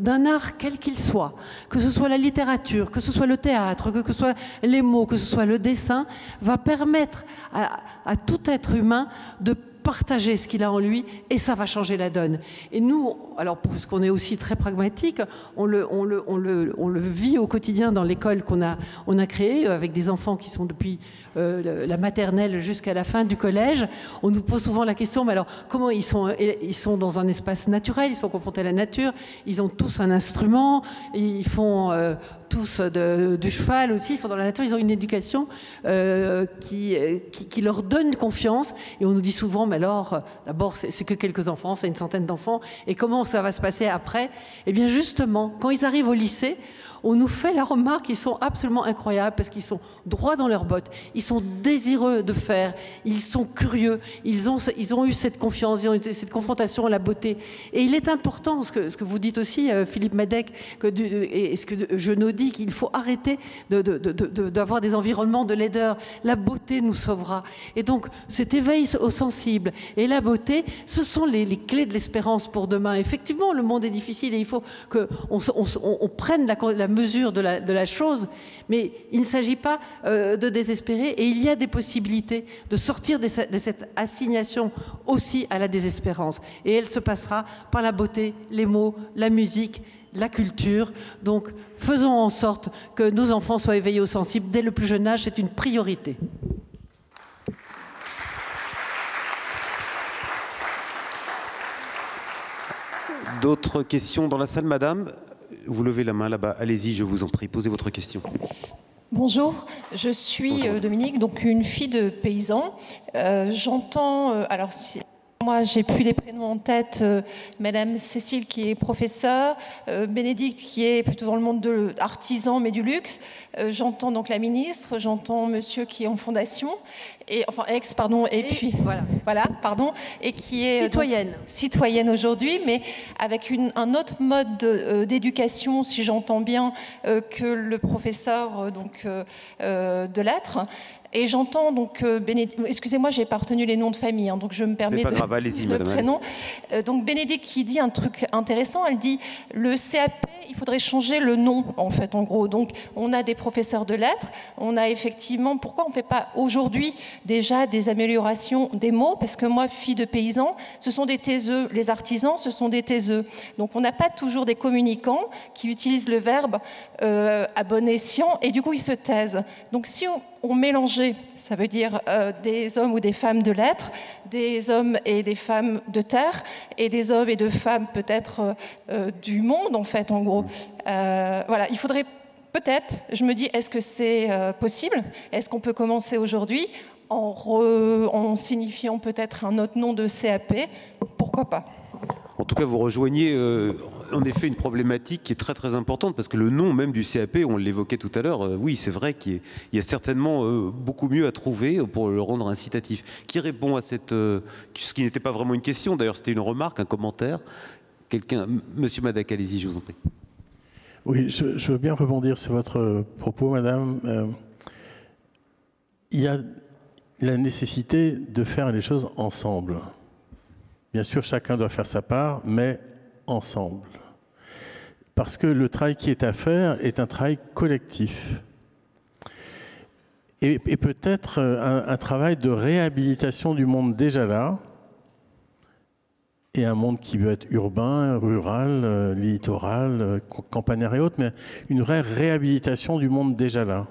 d'un art quel qu'il soit, que ce soit la littérature, que ce soit le théâtre, que ce soit les mots, que ce soit le dessin, va permettre à tout être humain de partager ce qu'il a en lui, et ça va changer la donne. Et nous, alors parce qu'on est aussi très pragmatique, on le vit au quotidien dans l'école qu'on a créée avec des enfants qui sont depuis la maternelle jusqu'à la fin du collège. On nous pose souvent la question, mais alors comment ils sont dans un espace naturel, ils sont confrontés à la nature, ils ont tous un instrument, ils font tous du cheval aussi, ils sont dans la nature, ils ont une éducation qui leur donne confiance. Et on nous dit souvent, mais alors, d'abord, c'est que quelques enfants, c'est une centaine d'enfants, et comment ça va se passer après? Eh bien justement, quand ils arrivent au lycée, on nous fait la remarque qu'ils sont absolument incroyables parce qu'ils sont droits dans leurs bottes, ils sont désireux de faire, ils sont curieux, ils ont eu cette confiance, ils ont eu cette confrontation à la beauté. Et il est important, ce que vous dites aussi, Philippe Madec, et ce que Genot dit, qu'il faut arrêter d'avoir des environnements de laideur. La beauté nous sauvera. Et donc cet éveil aux sensibles et la beauté, ce sont les clés de l'espérance pour demain. Effectivement, le monde est difficile et il faut qu'on prenne la mesure de la chose, mais il ne s'agit pas de désespérer, et il y a des possibilités de sortir de cette assignation aussi à la désespérance, et elle se passera par la beauté, les mots, la musique, la culture. Donc faisons en sorte que nos enfants soient éveillés aux sensibles dès le plus jeune âge, c'est une priorité. D'autres questions dans la salle, madame? Vous levez la main là-bas. Allez-y, je vous en prie. Posez votre question. Bonjour, je suis Dominique, donc une fille de paysan. J'entends, alors moi j'ai plus les prénoms en tête, Madame Cécile qui est professeure, Bénédicte qui est plutôt dans le monde de l'artisan mais du luxe. J'entends donc la ministre, j'entends Monsieur qui est en fondation, enfin ex, pardon, et puis voilà, pardon, et qui est citoyenne aujourd'hui, mais avec un autre mode d'éducation, si j'entends bien, que le professeur de lettres. Et j'entends donc Bénédicte, excusez-moi, j'ai pas retenu les noms de famille, hein, donc je me permets pas grave, allez-y, le madame, prénom. Donc Bénédicte qui dit un truc intéressant, elle dit le CAP, il faudrait changer le nom en fait, en gros. Donc on a des professeurs de lettres, on a effectivement, pourquoi on fait pas aujourd'hui déjà des améliorations des mots? Parce que moi, fille de paysan, ce sont des taiseux, les artisans, ce sont des taiseux. Donc on n'a pas toujours des communicants qui utilisent le verbe à bon escient et du coup ils se taisent. Donc si on mélangeait, ça veut dire des hommes ou des femmes de lettres, des hommes et des femmes de terre, et des hommes et de femmes peut-être du monde, en fait, en gros. Voilà, il faudrait peut-être, je me dis, est-ce que c'est possible? Est-ce qu'on peut commencer aujourd'hui en signifiant peut-être un autre nom de CAP? Pourquoi pas? En tout cas, vous rejoignez en effet une problématique qui est très très importante, parce que le nom même du CAP, on l'évoquait tout à l'heure, oui, c'est vrai qu'il y a certainement beaucoup mieux à trouver pour le rendre incitatif. Qui répond à ce qui n'était pas vraiment une question, d'ailleurs c'était une remarque, un commentaire? Quelqu'un? Monsieur Madec, allez-y, je vous en prie. Oui, je veux bien rebondir sur votre propos, madame. Il y a la nécessité de faire les choses ensemble. Bien sûr, chacun doit faire sa part, mais ensemble. Parce que le travail qui est à faire est un travail collectif. Et peut-être un travail de réhabilitation du monde déjà là, et un monde qui veut être urbain, rural, littoral, campagnard et autres, mais une vraie réhabilitation du monde déjà là.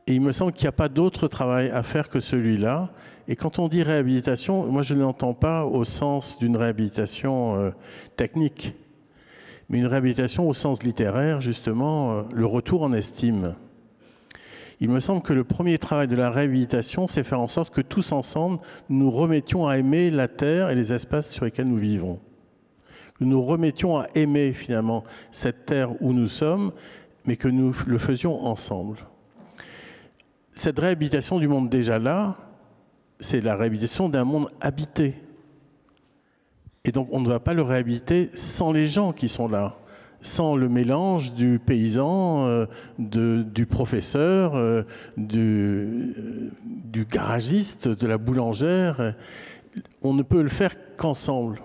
Et il me semble qu'il n'y a pas d'autre travail à faire que celui-là. Et quand on dit réhabilitation, moi je ne l'entends pas au sens d'une réhabilitation technique, mais une réhabilitation au sens littéraire, justement, le retour en estime. Il me semble que le premier travail de la réhabilitation, c'est faire en sorte que tous ensemble, nous remettions à aimer la Terre et les espaces sur lesquels nous vivons. Que nous remettions à aimer finalement cette Terre où nous sommes, mais que nous le faisions ensemble. Cette réhabilitation du monde déjà là, c'est la réhabilitation d'un monde habité. Et donc on ne va pas le réhabiliter sans les gens qui sont là, sans le mélange du paysan, du professeur, du garagiste, de la boulangère. On ne peut le faire qu'ensemble.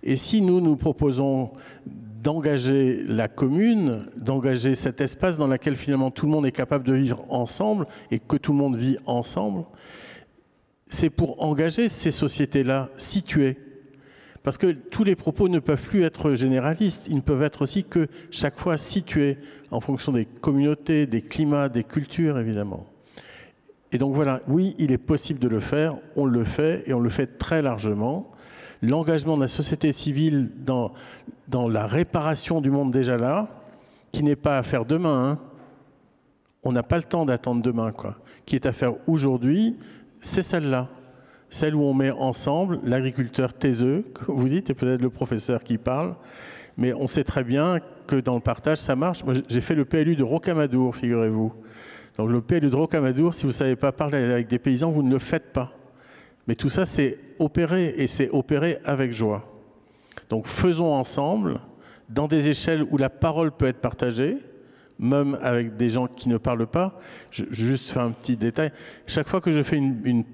Et si nous proposons d'engager la commune, d'engager cet espace dans lequel finalement tout le monde est capable de vivre ensemble et que tout le monde vit ensemble, c'est pour engager ces sociétés-là situées. Parce que tous les propos ne peuvent plus être généralistes, ils ne peuvent être aussi que chaque fois situés en fonction des communautés, des climats, des cultures évidemment. Et donc voilà, oui, il est possible de le faire, on le fait et on le fait très largement. L'engagement de la société civile dans la réparation du monde déjà là, qui n'est pas à faire demain, hein. On n'a pas le temps d'attendre demain, quoi. Qui est à faire aujourd'hui, c'est celle-là. Celle où on met ensemble l'agriculteur taiseux, comme vous dites, et peut-être le professeur qui parle, mais on sait très bien que dans le partage, ça marche. Moi, j'ai fait le PLU de Rocamadour, figurez-vous. Donc le PLU de Rocamadour, si vous ne savez pas parler avec des paysans, vous ne le faites pas. Mais tout ça, c'est opéré, et c'est opéré avec joie. Donc faisons ensemble, dans des échelles où la parole peut être partagée, même avec des gens qui ne parlent pas. Je juste faire un petit détail. Chaque fois que je fais une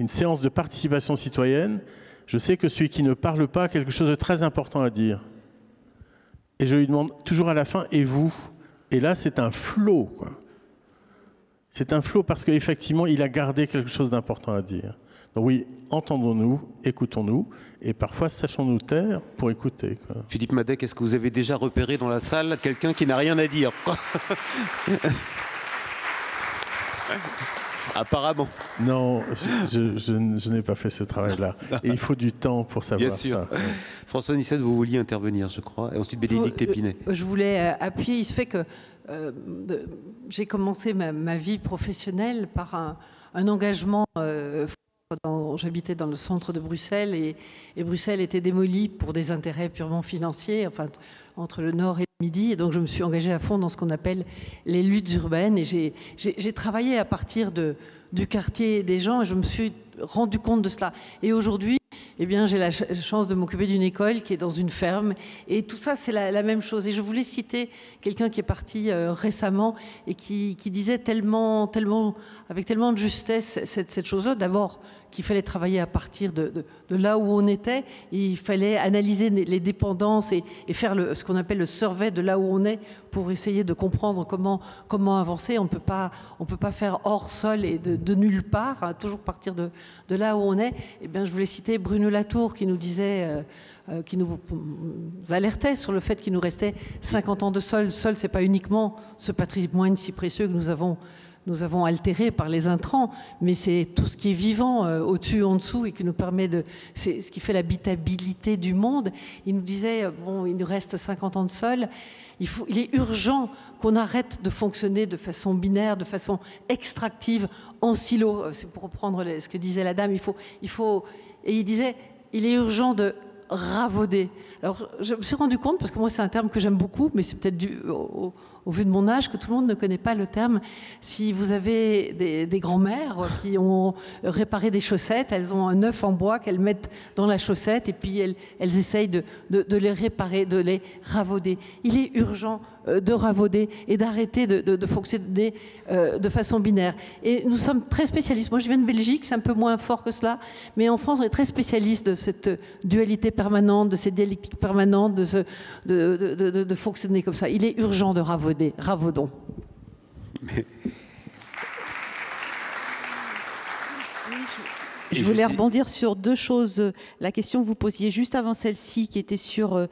séance de participation citoyenne, je sais que celui qui ne parle pas a quelque chose de très important à dire. Et je lui demande toujours à la fin, et vous? Et là, c'est un flot, quoi. C'est un flot parce qu'effectivement, il a gardé quelque chose d'important à dire. Donc oui, entendons-nous, écoutons-nous, et parfois sachons-nous taire pour écouter, quoi. Philippe Madec, est-ce que vous avez déjà repéré dans la salle quelqu'un qui n'a rien à dire? Apparemment. Non, je n'ai pas fait ce travail-là. Et il faut du temps pour savoir ça. Bien sûr. Ouais. François Nicette, vous vouliez intervenir, je crois, et ensuite Bénédicte Épinay. Je voulais appuyer. Il se fait que j'ai commencé ma vie professionnelle par un engagement. J'habitais dans le centre de Bruxelles et Bruxelles était démolie pour des intérêts purement financiers, enfin, entre le nord et le midi. Et donc je me suis engagée à fond dans ce qu'on appelle les luttes urbaines. Et j'ai travaillé à partir du quartier des gens et je me suis rendu compte de cela. Et aujourd'hui, eh bien, j'ai la chance de m'occuper d'une école qui est dans une ferme. Et tout ça, c'est la même chose. Et je voulais citer quelqu'un qui est parti récemment et qui disait avec tellement de justesse cette chose-là. D'abord, qu'il fallait travailler à partir de là où on était. Il fallait analyser les dépendances et faire ce qu'on appelle le survey de là où on est pour essayer de comprendre comment avancer. On ne peut pas faire hors sol et de nulle part, hein, toujours partir de là où on est. Eh bien, je voulais citer Bruno Latour qui nous disait... qui nous alertait sur le fait qu'il nous restait 50 ans de sol. Sol, ce n'est pas uniquement ce patrimoine si précieux que nous avons altéré par les intrants, mais c'est tout ce qui est vivant au-dessus, en dessous, et qui nous permet c'est ce qui fait l'habitabilité du monde. Il nous disait, bon, il nous reste 50 ans de sol, il est urgent qu'on arrête de fonctionner de façon binaire, de façon extractive, en silo. C'est pour reprendre ce que disait la dame, et il disait, il est urgent de ravauder. Alors, je me suis rendu compte, parce que moi, c'est un terme que j'aime beaucoup, mais c'est peut-être dû au vu de mon âge, que tout le monde ne connaît pas le terme. Si vous avez des grands-mères qui ont réparé des chaussettes, elles ont un œuf en bois qu'elles mettent dans la chaussette et puis elles essayent de les réparer, de les ravauder. Il est urgent de ravauder et d'arrêter de fonctionner de façon binaire. Et nous sommes très spécialistes. Moi, je viens de Belgique, c'est un peu moins fort que cela, mais en France, on est très spécialistes de cette dualité permanente, de cette dialectique permanente, de fonctionner comme ça. Il est urgent de ravauder. Ravaudons. Je voulais rebondir sur deux choses. La question que vous posiez juste avant celle-ci, qui était sur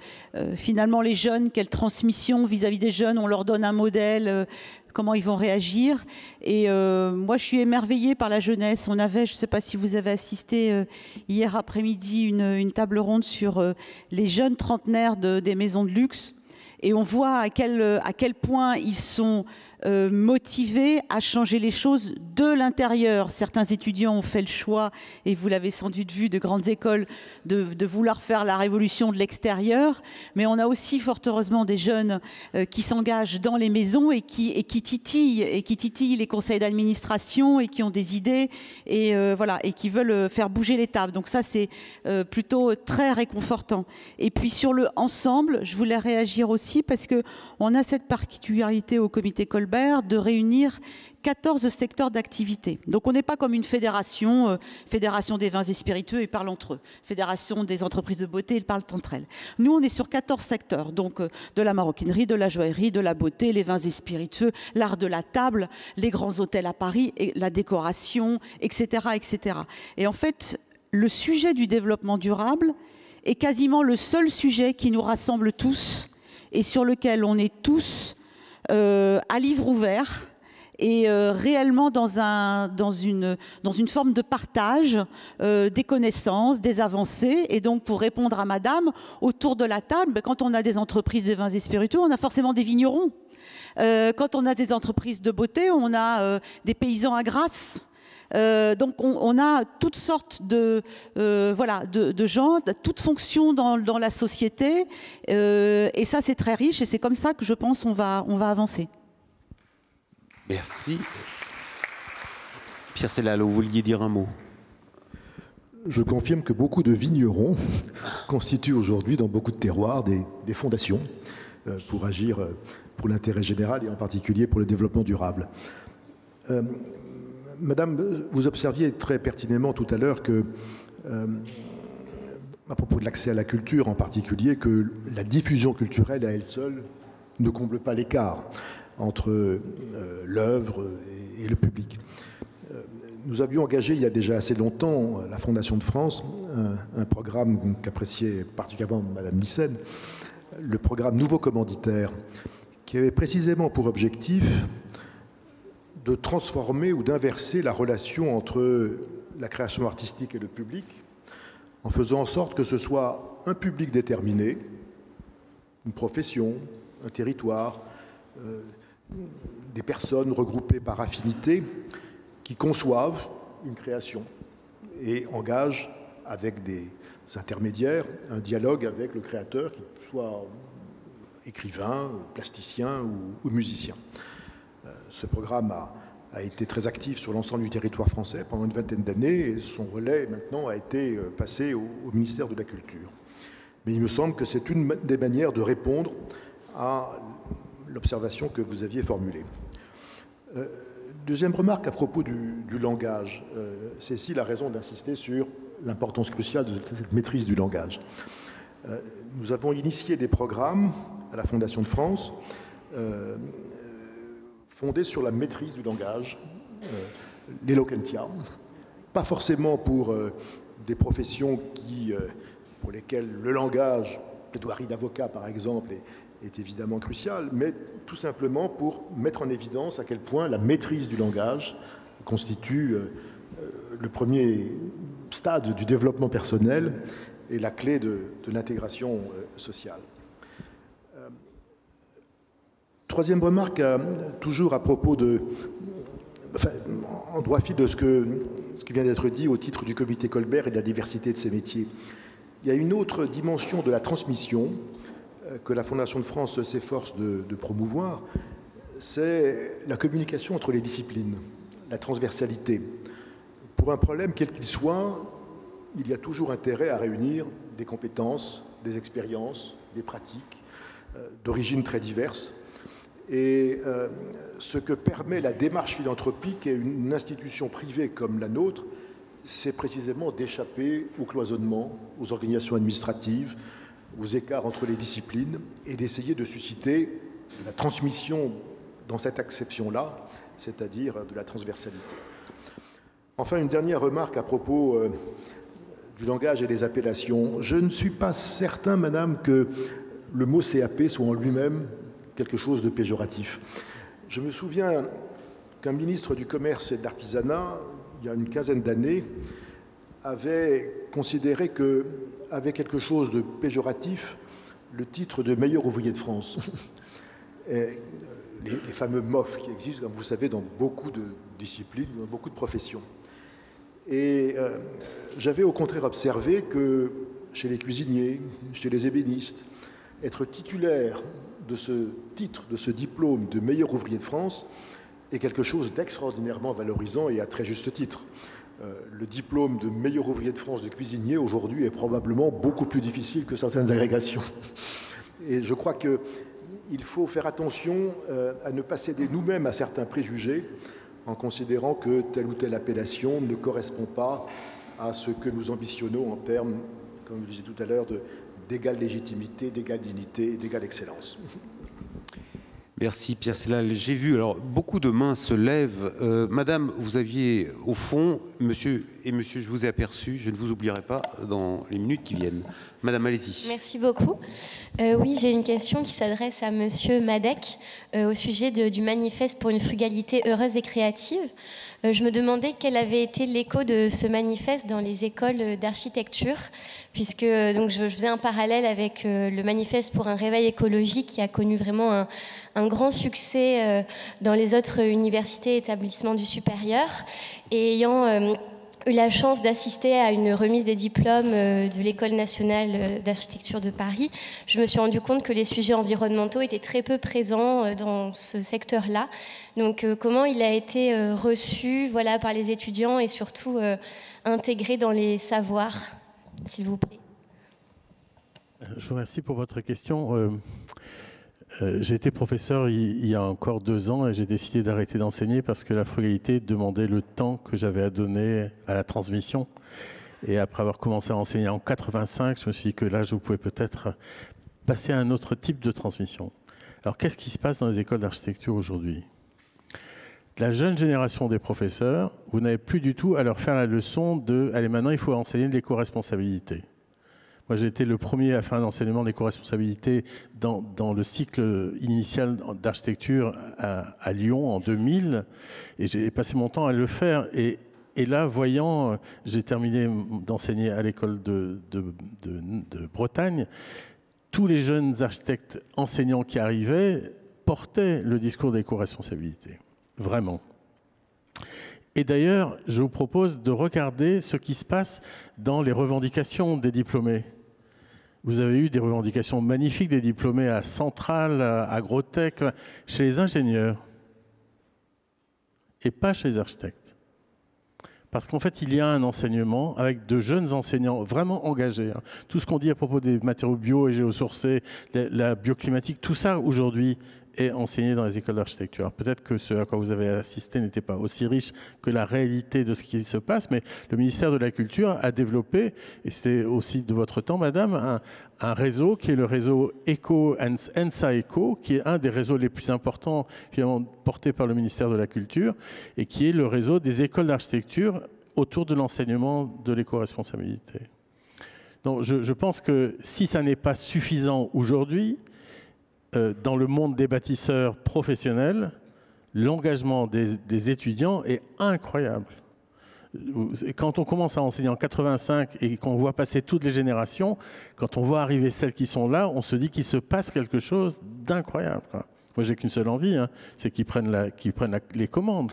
finalement les jeunes, quelle transmission vis-à-vis des jeunes, on leur donne un modèle, comment ils vont réagir. Et moi, je suis émerveillée par la jeunesse. On avait, je ne sais pas si vous avez assisté hier après-midi, une table ronde sur les jeunes trentenaires des maisons de luxe. Et on voit à quel point ils sont motivés à changer les choses de l'intérieur. Certains étudiants ont fait le choix, et vous l'avez sans doute vu, de grandes écoles, de vouloir faire la révolution de l'extérieur. Mais on a aussi, fort heureusement, des jeunes qui s'engagent dans les maisons et qui titillent les conseils d'administration et qui ont des idées et, voilà, et qui veulent faire bouger les tables. Donc ça, c'est plutôt très réconfortant. Et puis sur le ensemble, je voulais réagir aussi parce qu'on a cette particularité au comité Colbert de réunir 14 secteurs d'activité. Donc on n'est pas comme une fédération, fédération des vins et spiritueux, ils parlent entre eux. Fédération des entreprises de beauté, ils parlent entre elles. Nous, on est sur 14 secteurs, donc de la maroquinerie, de la joaillerie, de la beauté, les vins et spiritueux, l'art de la table, les grands hôtels à Paris, et la décoration, etc., etc. Et en fait, le sujet du développement durable est quasiment le seul sujet qui nous rassemble tous et sur lequel on est tous à livre ouvert et réellement dans une forme de partage des connaissances, des avancées. Et donc, pour répondre à madame, autour de la table, quand on a des entreprises des vins et spiritueux, on a forcément des vignerons. Quand on a des entreprises de beauté, on a des paysans à Grasse. Donc on a toutes sortes de gens, toutes fonctions dans la société, et ça c'est très riche et c'est comme ça que je pense on va avancer. Merci. Pierre Sellal, vous vouliez dire un mot? Je confirme que beaucoup de vignerons constituent aujourd'hui dans beaucoup de terroirs des fondations pour agir pour l'intérêt général et en particulier pour le développement durable. Madame, vous observiez très pertinemment tout à l'heure que, à propos de l'accès à la culture en particulier, que la diffusion culturelle à elle seule ne comble pas l'écart entre l'œuvre et le public. Nous avions engagé il y a déjà assez longtemps, la Fondation de France, un programme qu'appréciait particulièrement Madame Nyssen, le programme Nouveau Commanditaire, qui avait précisément pour objectif de transformer ou d'inverser la relation entre la création artistique et le public, en faisant en sorte que ce soit un public déterminé, une profession, un territoire, des personnes regroupées par affinité, qui conçoivent une création et engagent avec des intermédiaires un dialogue avec le créateur, qu'il soit écrivain, plasticien ou musicien. Ce programme a été très actif sur l'ensemble du territoire français pendant une vingtaine d'années et son relais maintenant a été passé au ministère de la Culture. Mais il me semble que c'est une des manières de répondre à l'observation que vous aviez formulée. Deuxième remarque à propos du langage. Cécile a raison d'insister sur l'importance cruciale de cette maîtrise du langage. Nous avons initié des programmes à la Fondation de France fondés sur la maîtrise du langage, l'éloquentia, pas forcément pour des professions pour lesquelles le langage, plaidoirie d'avocat par exemple, est évidemment crucial, mais tout simplement pour mettre en évidence à quel point la maîtrise du langage constitue le premier stade du développement personnel et la clé de l'intégration sociale. Troisième remarque, toujours à propos en droit fil de ce qui vient d'être dit au titre du comité Colbert et de la diversité de ses métiers. Il y a une autre dimension de la transmission que la Fondation de France s'efforce de promouvoir, c'est la communication entre les disciplines, la transversalité. Pour un problème quel qu'il soit, il y a toujours intérêt à réunir des compétences, des expériences, des pratiques d'origines très diverses. Et ce que permet la démarche philanthropique et une institution privée comme la nôtre, c'est précisément d'échapper au cloisonnement, aux organisations administratives, aux écarts entre les disciplines et d'essayer de susciter la transmission dans cette acception-là, c'est-à-dire de la transversalité. Enfin, une dernière remarque à propos du langage et des appellations. Je ne suis pas certain, madame, que le mot CAP soit en lui-même quelque chose de péjoratif. Je me souviens qu'un ministre du Commerce et de l'Artisanat, il y a une quinzaine d'années, avait considéré qu'avait quelque chose de péjoratif le titre de meilleur ouvrier de France. Et les fameux MOF qui existent, comme vous savez, dans beaucoup de disciplines, dans beaucoup de professions. Et j'avais au contraire observé que chez les cuisiniers, chez les ébénistes, être titulaire de ce titre, de ce diplôme de meilleur ouvrier de France est quelque chose d'extraordinairement valorisant et à très juste titre. Le diplôme de meilleur ouvrier de France de cuisinier aujourd'hui est probablement beaucoup plus difficile que certaines agrégations. Et je crois qu'il faut faire attention à ne pas céder nous-mêmes à certains préjugés en considérant que telle ou telle appellation ne correspond pas à ce que nous ambitionnons en termes, comme je disais tout à l'heure, d'égale légitimité, d'égale dignité et d'égale excellence. Merci Pierre Sellal. J'ai vu, alors beaucoup de mains se lèvent. Madame, vous aviez au fond, monsieur, je vous ai aperçu, je ne vous oublierai pas dans les minutes qui viennent. Madame, allez-y. Merci beaucoup. Oui, j'ai une question qui s'adresse à monsieur Madec au sujet du manifeste pour une frugalité heureuse et créative. Je me demandais quel avait été l'écho de ce manifeste dans les écoles d'architecture, puisque donc, je faisais un parallèle avec le manifeste pour un réveil écologique qui a connu vraiment un grand succès dans les autres universités et établissements du supérieur. Et ayant eu la chance d'assister à une remise des diplômes de l'École nationale d'architecture de Paris, je me suis rendu compte que les sujets environnementaux étaient très peu présents dans ce secteur-là. Donc comment il a été reçu par les étudiants et surtout intégré dans les savoirs, s'il vous plaît? Je vous remercie pour votre question. J'ai été professeur il y a encore 2 ans et j'ai décidé d'arrêter d'enseigner parce que la frugalité demandait le temps que j'avais à donner à la transmission. Et après avoir commencé à enseigner en 85, je me suis dit que là, je pouvais peut-être passer à un autre type de transmission. Alors, qu'est-ce qui se passe dans les écoles d'architecture aujourd'hui? La jeune génération des professeurs, vous n'avez plus du tout à leur faire la leçon de « allez, maintenant, il faut enseigner de l'éco-responsabilité ». Moi, j'ai été le premier à faire un enseignement d'éco-responsabilité dans le cycle initial d'architecture à Lyon en 2000. Et j'ai passé mon temps à le faire. Et là, voyant, j'ai terminé d'enseigner à l'école de Bretagne. Tous les jeunes architectes enseignants qui arrivaient portaient le discours d'éco-responsabilité. Vraiment. Et d'ailleurs, je vous propose de regarder ce qui se passe dans les revendications des diplômés. Vous avez eu des revendications magnifiques des diplômés à Centrale, à Agrotech, chez les ingénieurs, et pas chez les architectes. Parce qu'en fait, il y a un enseignement avec de jeunes enseignants vraiment engagés. Tout ce qu'on dit à propos des matériaux bio et géosourcés, la bioclimatique, tout ça aujourd'hui est enseigné dans les écoles d'architecture. Peut-être que ce à quoi vous avez assisté n'était pas aussi riche que la réalité de ce qui se passe, mais le ministère de la Culture a développé, et c'était aussi de votre temps, madame, un réseau qui est le réseau ECO, ENSA ECO, qui est un des réseaux les plus importants finalement portés par le ministère de la Culture, et qui est le réseau des écoles d'architecture autour de l'enseignement de l'éco-responsabilité. Donc je pense que si ça n'est pas suffisant aujourd'hui, dans le monde des bâtisseurs professionnels, l'engagement des étudiants est incroyable. Quand on commence à enseigner en 85 et qu'on voit passer toutes les générations, quand on voit arriver celles qui sont là, on se dit qu'il se passe quelque chose d'incroyable. Moi, j'ai qu'une seule envie, c'est qu'ils prennent les commandes.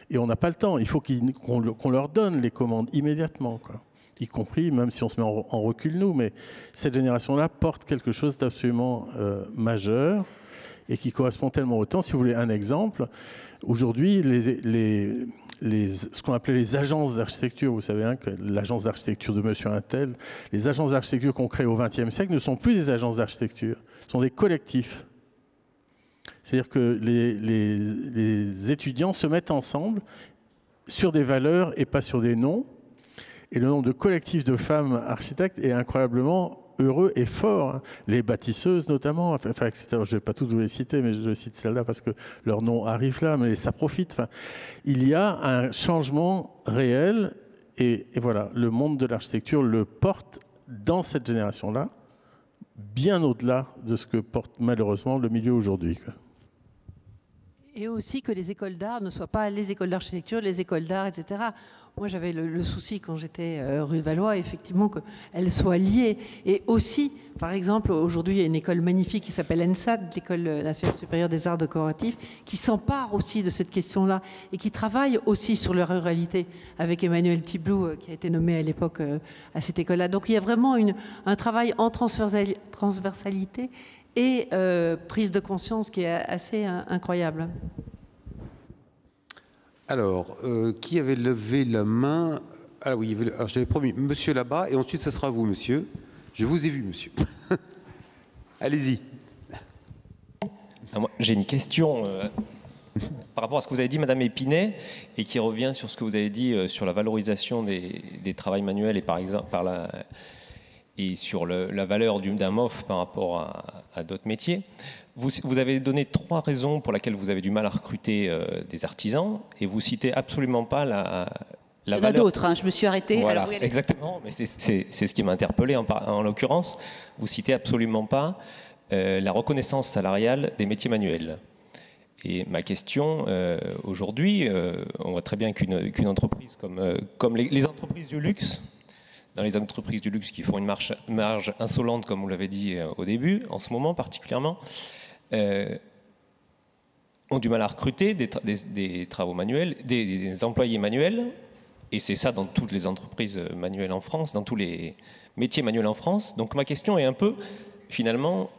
Et on n'a pas le temps. Il faut qu'on leur donne les commandes immédiatement, y compris, même si on se met en recul nous, mais cette génération-là porte quelque chose d'absolument majeur. et qui correspond tellement au temps. Si vous voulez un exemple, aujourd'hui, ce qu'on appelait les agences d'architecture, vous savez, hein, que l'agence d'architecture de Monsieur Untel, les agences d'architecture qu'on crée au XXe siècle ne sont plus des agences d'architecture, ce sont des collectifs. C'est-à-dire que les étudiants se mettent ensemble sur des valeurs et pas sur des noms. Et le nombre de collectifs de femmes architectes est incroyablement heureux et fort. Hein. Les bâtisseuses notamment, enfin, etc. Je ne vais pas toutes vous les citer, mais je cite celles-là parce que leur nom arrive là, mais ça profite. Enfin, il y a un changement réel et voilà, le monde de l'architecture le porte dans cette génération-là, bien au-delà de ce que porte malheureusement le milieu aujourd'hui. Et aussi que les écoles d'art ne soient pas les écoles d'architecture, les écoles d'art, etc. Moi, j'avais le souci quand j'étais rue de Valois, effectivement, qu'elles soient liées. Et aussi, par exemple, aujourd'hui, il y a une école magnifique qui s'appelle ENSAD, l'École nationale supérieure des arts décoratifs, qui s'empare aussi de cette question-là et qui travaille aussi sur la ruralité, avec Emmanuel Thiblou, qui a été nommé à l'époque à cette école-là. Donc, il y a vraiment un travail en transversalité et prise de conscience qui est assez incroyable. Alors, qui avait levé la main? Ah oui, alors j'avais promis monsieur là-bas, et ensuite ce sera vous, monsieur. Je vous ai vu, monsieur. Allez-y. J'ai une question par rapport à ce que vous avez dit, Madame Épinay, et qui revient sur ce que vous avez dit sur la valorisation des travaux manuels et et sur la valeur d'un MOF par rapport à d'autres métiers. Vous avez donné 3 raisons pour lesquelles vous avez du mal à recruter des artisans, et vous citez absolument pas la valeur. Il y en a d'autres, hein, je me suis arrêtée. Voilà, alors, exactement, mais c'est ce qui m'a interpellé en l'occurrence. Vous citez absolument pas la reconnaissance salariale des métiers manuels. Et ma question, aujourd'hui, on voit très bien qu'une entreprise comme les entreprises du luxe, dans les entreprises du luxe qui font une marge insolente, comme vous l'avez dit au début, en ce moment particulièrement, ont du mal à recruter des travaux manuels, des employés manuels, et c'est ça dans toutes les entreprises manuelles en France, dans tous les métiers manuels en France. Donc ma question est un peu, finalement,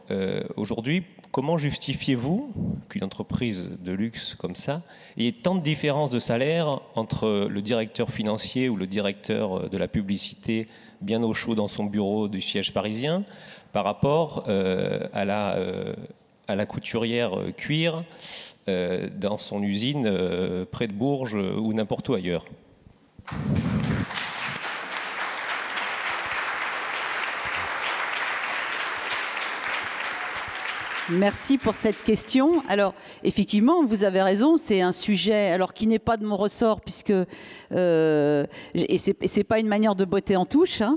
aujourd'hui, comment justifiez-vous qu'une entreprise de luxe comme ça ait tant de différences de salaire entre le directeur financier ou le directeur de la publicité bien au chaud dans son bureau du siège parisien par rapport à la couturière cuir dans son usine près de Bourges ou n'importe où ailleurs? Merci pour cette question. Alors, effectivement, vous avez raison, c'est un sujet alors qui n'est pas de mon ressort, puisque, et c'est pas une manière de botter en touche, hein,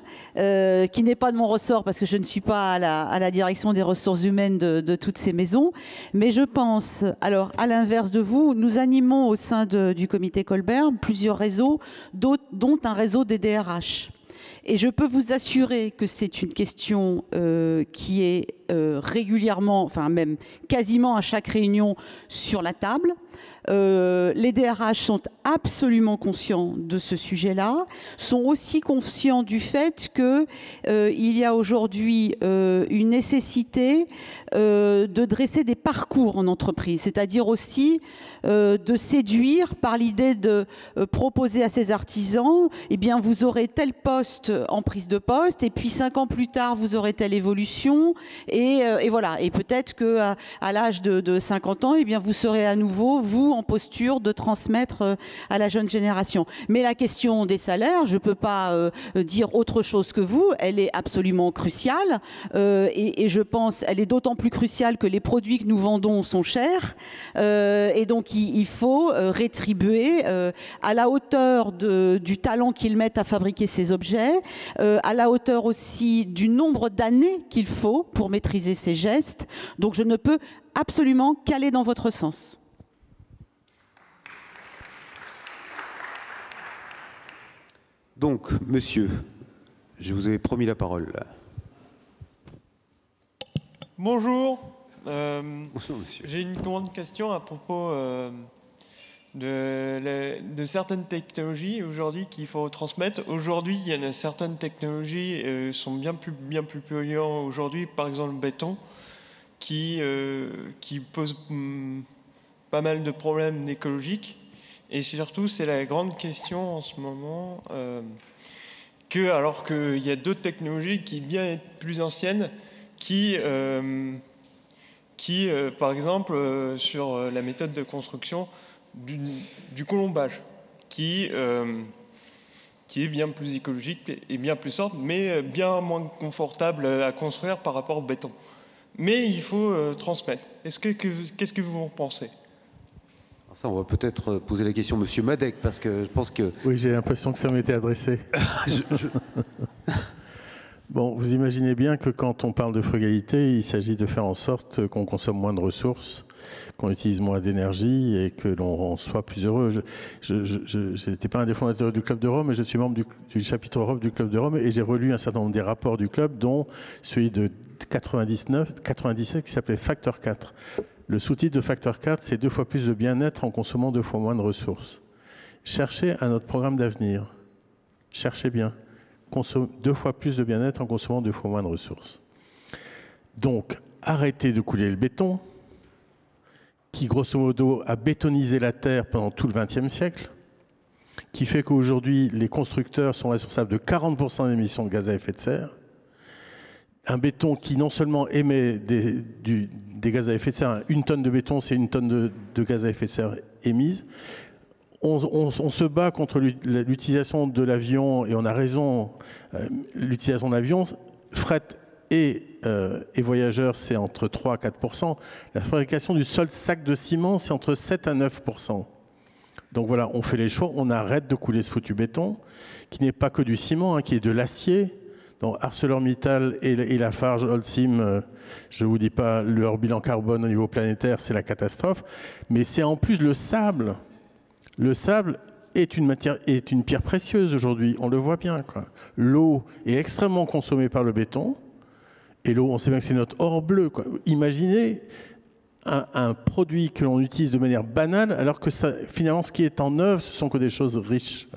qui n'est pas de mon ressort parce que je ne suis pas à la direction des ressources humaines de toutes ces maisons. Mais je pense, alors, à l'inverse de vous, nous animons au sein du comité Colbert plusieurs réseaux, dont un réseau des DRH. Et je peux vous assurer que c'est une question qui est régulièrement, enfin même quasiment à chaque réunion sur la table. Les DRH sont absolument conscients de ce sujet-là, sont aussi conscients du fait qu'il y a aujourd'hui une nécessité de dresser des parcours en entreprise, c'est-à-dire aussi de séduire par l'idée de proposer à ces artisans, eh bien vous aurez tel poste en prise de poste, et puis 5 ans plus tard vous aurez telle évolution, et voilà. Et peut-être qu'à l'âge de 50 ans, eh bien vous serez à nouveau, vous, en posture de transmettre à la jeune génération. Mais la question des salaires, je ne peux pas dire autre chose que vous, elle est absolument cruciale, et je pense elle est d'autant plus cruciale que les produits que nous vendons sont chers, et donc il faut rétribuer à la hauteur du talent qu'ils mettent à fabriquer ces objets, à la hauteur aussi du nombre d'années qu'il faut pour maîtriser ces gestes. Donc je ne peux absolument qu'aller dans votre sens. Donc, monsieur, je vous avais promis la parole. Bonjour. Bonjour, monsieur. J'ai une grande question à propos de certaines technologies aujourd'hui qu'il faut transmettre. Aujourd'hui, il y a certaines technologies sont bien plus polluantes aujourd'hui, par exemple le béton, qui pose pas mal de problèmes écologiques. Et surtout, c'est la grande question en ce moment, alors qu'il y a d'autres technologies qui bien plus anciennes, qui par exemple, sur la méthode de construction du colombage, qui est bien plus écologique et bien plus simple, mais bien moins confortable à construire par rapport au béton. Mais il faut transmettre. Qu'est-ce que vous en pensez ? Ça, on va peut-être poser la question à Monsieur Madec, parce que je pense que... Oui, j'ai l'impression que ça m'était adressé. Bon, vous imaginez bien que quand on parle de frugalité, il s'agit de faire en sorte qu'on consomme moins de ressources, qu'on utilise moins d'énergie et que l'on soit plus heureux. Je n'étais pas un des fondateurs du Club de Rome, mais je suis membre du chapitre Europe du Club de Rome et j'ai relu un certain nombre des rapports du club, dont celui de 97 qui s'appelait Facteur 4. Le sous-titre de Facteur 4, c'est 2 fois plus de bien-être en consommant 2 fois moins de ressources. Cherchez à notre programme d'avenir. Cherchez bien. 2 fois plus de bien-être en consommant 2 fois moins de ressources. Donc, arrêtez de couler le béton, qui grosso modo a bétonisé la Terre pendant tout le XXe siècle, qui fait qu'aujourd'hui, les constructeurs sont responsables de 40% d'émissions de gaz à effet de serre. Un béton qui non seulement émet des gaz à effet de serre, 1 tonne de béton, c'est 1 tonne de gaz à effet de serre émise. On se bat contre l'utilisation de l'avion, et on a raison, l'utilisation de l'avion, fret et voyageurs, c'est entre 3 à 4%. La fabrication du seul sac de ciment, c'est entre 7 à 9%. Donc voilà, on fait les choix, on arrête de couler ce foutu béton, qui n'est pas que du ciment, hein, qui est de l'acier. Donc ArcelorMittal et Lafarge Holcim, je ne vous dis pas leur bilan carbone au niveau planétaire, c'est la catastrophe. Mais c'est en plus le sable. Le sable est une pierre précieuse aujourd'hui, on le voit bien, quoi. L'eau est extrêmement consommée par le béton. Et l'eau, on sait bien que c'est notre or bleu, quoi. Imaginez un produit que l'on utilise de manière banale, alors que finalement, ce qui est en œuvre, ce sont que des choses riches.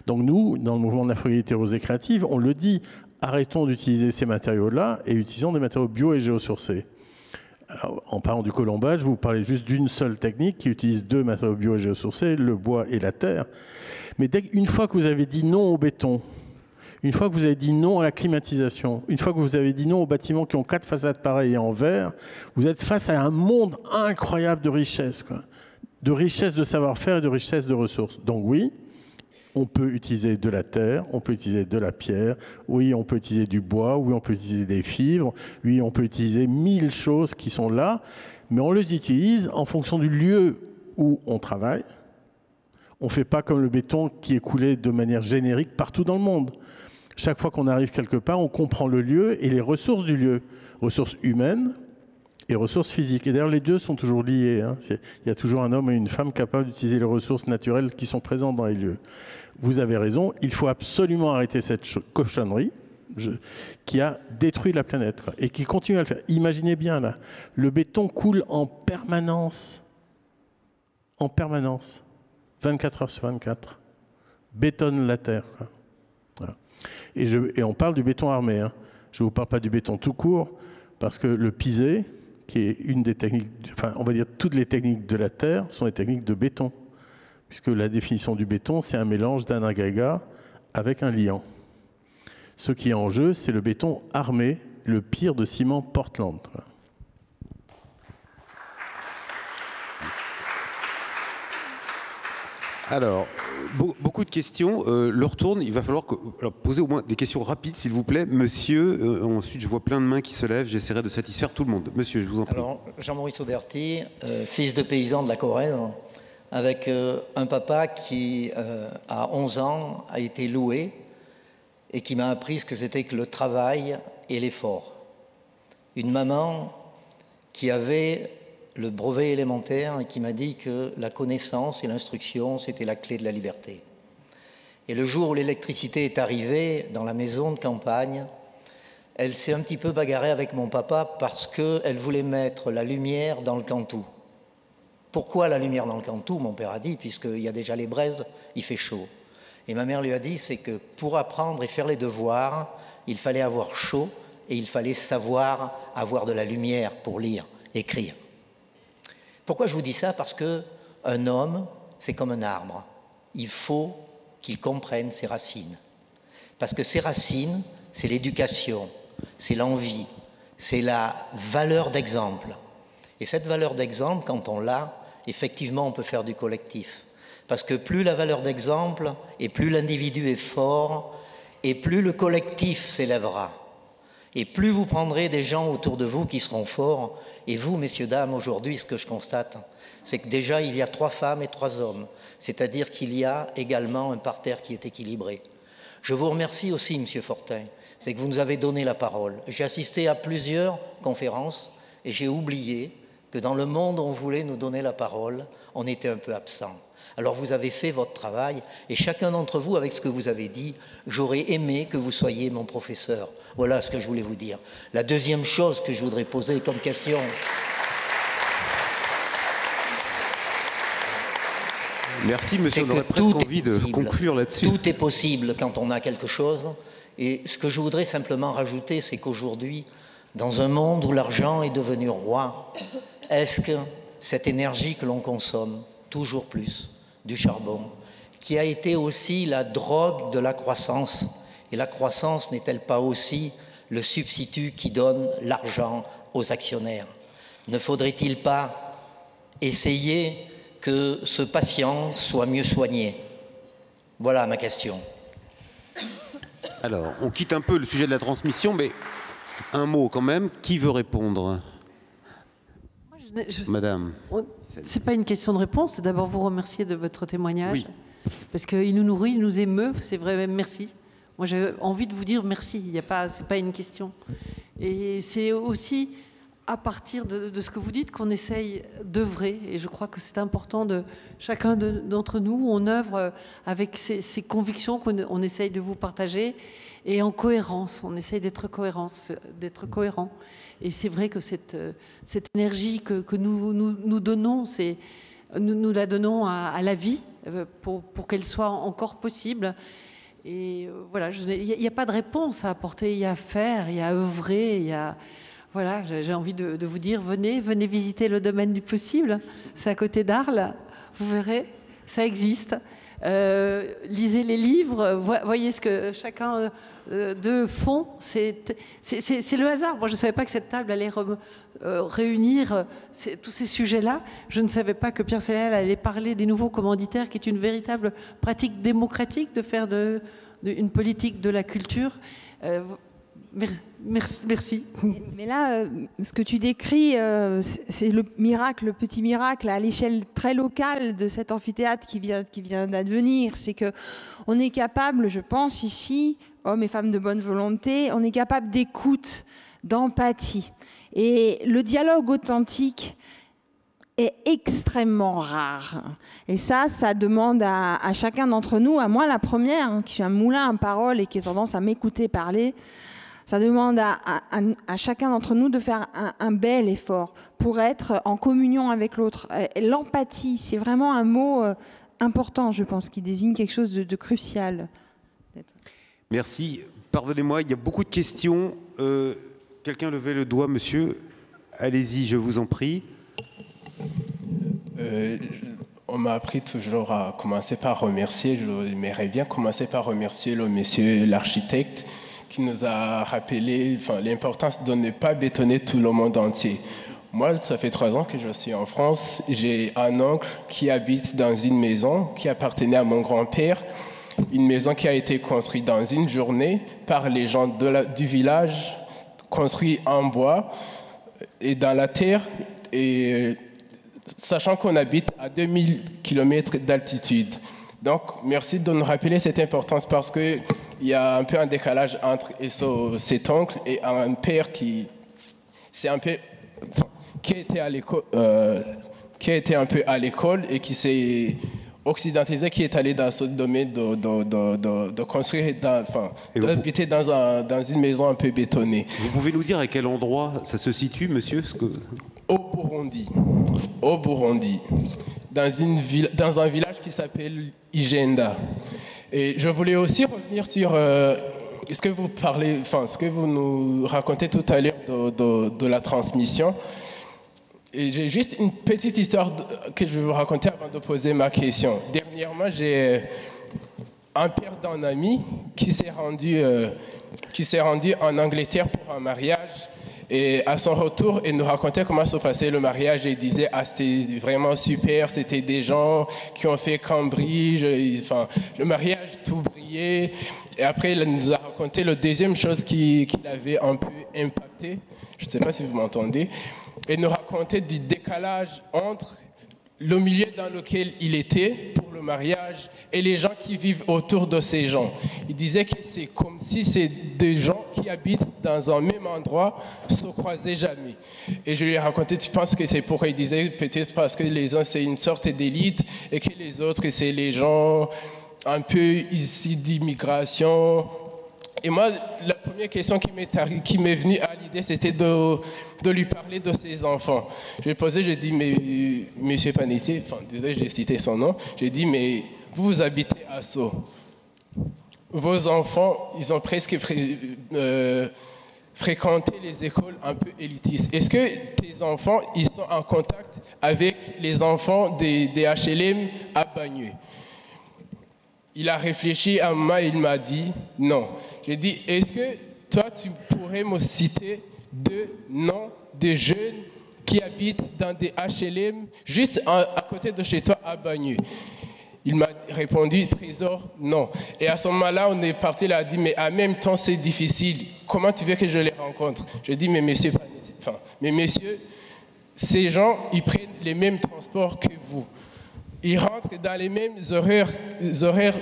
Donc nous, dans le mouvement de la frugalité rose et créative, on le dit, arrêtons d'utiliser ces matériaux-là et utilisons des matériaux bio et géosourcés. Alors, en parlant du colombage, vous parlez juste d'une seule technique qui utilise 2 matériaux bio et géosourcés, le bois et la terre. Mais une fois que vous avez dit non au béton, une fois que vous avez dit non à la climatisation, une fois que vous avez dit non aux bâtiments qui ont 4 façades pareilles et en verre, vous êtes face à un monde incroyable de richesse, quoi. De richesse de savoir-faire et de richesse de ressources. Donc oui, on peut utiliser de la terre, on peut utiliser de la pierre, oui, on peut utiliser du bois, oui, on peut utiliser des fibres, oui, on peut utiliser 1000 choses qui sont là, mais on les utilise en fonction du lieu où on travaille. On ne fait pas comme le béton qui est coulé de manière générique partout dans le monde. Chaque fois qu'on arrive quelque part, on comprend le lieu et les ressources du lieu, ressources humaines et ressources physiques. Et d'ailleurs, les deux sont toujours liés, hein. Il y a toujours un homme et une femme capables d'utiliser les ressources naturelles qui sont présentes dans les lieux. Vous avez raison, il faut absolument arrêter cette cochonnerie qui a détruit la planète, quoi, et qui continue à le faire. Imaginez bien, là, le béton coule en permanence. En permanence. 24 heures sur 24. Bétonne la Terre, quoi. Voilà. Et on parle du béton armé, hein. Je ne vous parle pas du béton tout court, parce que le pisé, qui est une des techniques, enfin, on va dire toutes les techniques de la Terre sont des techniques de béton. Puisque la définition du béton, c'est un mélange d'un agrégat avec un liant. Ce qui est en jeu, c'est le béton armé, le pire de ciment Portland. Alors, beaucoup de questions. Leur tourne, il va falloir poser au moins des questions rapides, s'il vous plaît. Monsieur, ensuite je vois plein de mains qui se lèvent, j'essaierai de satisfaire tout le monde. Monsieur, je vous en prie. Alors, Jean-Maurice Auberti, fils de paysan de la Corrèze, avec un papa qui, à 11 ans, a été loué et qui m'a appris ce que c'était que le travail et l'effort. Une maman qui avait le brevet élémentaire et qui m'a dit que la connaissance et l'instruction, c'était la clé de la liberté. Et le jour où l'électricité est arrivée dans la maison de campagne, elle s'est un petit peu bagarrée avec mon papa parce qu'elle voulait mettre la lumière dans le cantou. Pourquoi la lumière dans le cantou? Mon père a dit, puisqu'il y a déjà les braises, il fait chaud. Et ma mère lui a dit, c'est que pour apprendre et faire les devoirs, il fallait avoir chaud et il fallait savoir avoir de la lumière pour lire, écrire. Pourquoi je vous dis ça? Parce qu'un homme, c'est comme un arbre. Il faut qu'il comprenne ses racines. Parce que ses racines, c'est l'éducation, c'est l'envie, c'est la valeur d'exemple. Et cette valeur d'exemple, quand on l'a, effectivement, on peut faire du collectif. Parce que plus la valeur d'exemple, et plus l'individu est fort, et plus le collectif s'élèvera. Et plus vous prendrez des gens autour de vous qui seront forts. Et vous, messieurs, dames, aujourd'hui, ce que je constate, c'est que déjà, il y a 3 femmes et 3 hommes. C'est-à-dire qu'il y a également un parterre qui est équilibré. Je vous remercie aussi, monsieur Fortin, c'est que vous nous avez donné la parole. J'ai assisté à plusieurs conférences et j'ai oublié que dans le monde où on voulait nous donner la parole, on était un peu absent. Alors vous avez fait votre travail et chacun d'entre vous, avec ce que vous avez dit, j'aurais aimé que vous soyez mon professeur. Voilà ce que je voulais vous dire. La deuxième chose que je voudrais poser comme question... Merci, monsieur. On aurait presque envie de conclure là-dessus. Tout est possible quand on a quelque chose. Et ce que je voudrais simplement rajouter, c'est qu'aujourd'hui, dans un monde où l'argent est devenu roi, est-ce que cette énergie que l'on consomme, toujours plus, du charbon, qui a été aussi la drogue de la croissance, et la croissance n'est-elle pas aussi le substitut qui donne l'argent aux actionnaires? Ne faudrait-il pas essayer que ce patient soit mieux soigné? Voilà ma question. Alors, on quitte un peu le sujet de la transmission, mais un mot quand même. Qui veut répondre? Madame. Ce n'est pas une question de réponse, c'est d'abord vous remercier de votre témoignage. Oui. Parce qu'il nous nourrit, il nous émeut, c'est vrai, merci. Moi, j'ai envie de vous dire merci, ce n'est pas une question. Et c'est aussi à partir de ce que vous dites qu'on essaye d'œuvrer. Et je crois que c'est important de chacun d'entre nous, on œuvre avec ces convictions qu'on essaye de vous partager et en cohérence. On essaye d'être cohérent. Et c'est vrai que cette énergie que nous donnons, nous la donnons à la vie pour qu'elle soit encore possible. Et voilà, il n'y a pas de réponse à apporter, il y a à faire, il y a à œuvrer, il y a... Voilà, j'ai envie de vous dire, venez visiter le domaine du possible. C'est à côté d'Arles, vous verrez, ça existe. Lisez les livres, voyez ce que chacun d'eux font. C'est le hasard. Moi, je ne savais pas que cette table allait réunir tous ces sujets-là. Je ne savais pas que Pierre Célial allait parler des nouveaux commanditaires, qui est une véritable pratique démocratique de faire une politique de la culture. Merci. Mais là, ce que tu décris, c'est le miracle, le petit miracle à l'échelle très locale de cet amphithéâtre qui vient d'advenir. C'est qu'on est capable, je pense ici, hommes et femmes de bonne volonté, on est capable d'écoute, d'empathie. Et le dialogue authentique est extrêmement rare. Et ça demande à chacun d'entre nous, à moi la première, qui suis un moulin à parole et qui ai tendance à m'écouter parler, ça demande à chacun d'entre nous de faire un bel effort pour être en communion avec l'autre. L'empathie, c'est vraiment un mot important, je pense, qui désigne quelque chose de crucial. Merci. Pardonnez-moi, il y a beaucoup de questions. Quelqu'un levait le doigt, monsieur. Allez-y, je vous en prie. On m'a appris toujours à commencer par remercier. J'aimerais bien commencer par remercier le monsieur l'architecte qui nous a rappelé l'importance de ne pas bétonner tout le monde entier. Moi, ça fait 3 ans que je suis en France. J'ai un oncle qui habite dans une maison qui appartenait à mon grand-père, une maison qui a été construite dans une journée par les gens du village, construite en bois et dans la terre, et sachant qu'on habite à 2000 km d'altitude. Donc, merci de nous rappeler cette importance parce qu'il y a un peu un décalage entre cet oncle et un père qui était à l'école, qui a été un peu à l'école et qui s'est occidentalisé, qui est allé dans ce domaine de construire, d'habiter dans une maison un peu bétonnée. Vous pouvez nous dire à quel endroit ça se situe, monsieur? Au Burundi, dans un village qui s'appelle Igenda. Et je voulais aussi revenir sur ce que vous nous racontez tout à l'heure de la transmission. Et j'ai juste une petite histoire que je vais vous raconter avant de poser ma question. Dernièrement, j'ai un père d'un ami qui s'est rendu en Angleterre pour un mariage. Et à son retour, il nous racontait comment se passait le mariage. Et il disait, c'était vraiment super, c'était des gens qui ont fait Cambridge, le mariage, tout brillait. Et après, il nous a raconté la deuxième chose qui l'avait un peu impacté. Je ne sais pas si vous m'entendez. Il nous racontait du décalage entre le milieu dans lequel il était pour le mariage et les gens qui vivent autour de ces gens. Il disait que c'est comme si ces deux gens qui habitent dans un même endroit ne se croisaient jamais. Et je lui ai raconté, tu penses que c'est pourquoi? Il disait peut-être parce que les uns c'est une sorte d'élite et que les autres c'est les gens un peu ici d'immigration. Et moi, la première question qui m'est venue à l'idée, c'était de lui parler de ses enfants. Je lui ai posé, j'ai dit, mais Monsieur Panetti, désolé, j'ai cité son nom, j'ai dit, mais vous habitez à Sceaux. Vos enfants, ils ont presque fréquenté les écoles un peu élitistes. Est-ce que tes enfants, ils sont en contact avec les enfants des HLM à Bagneux? Il a réfléchi à moi et il m'a dit non. J'ai dit, est-ce que toi, tu pourrais me citer 2 noms de jeunes qui habitent dans des HLM juste à côté de chez toi à Bagneux? Il m'a répondu, Trésor, non. Et à ce moment-là, on est parti, il a dit, mais en même temps, c'est difficile. Comment tu veux que je les rencontre? Je dis, mais messieurs, ces gens, ils prennent les mêmes transports que vous. Ils rentrent dans les mêmes horaires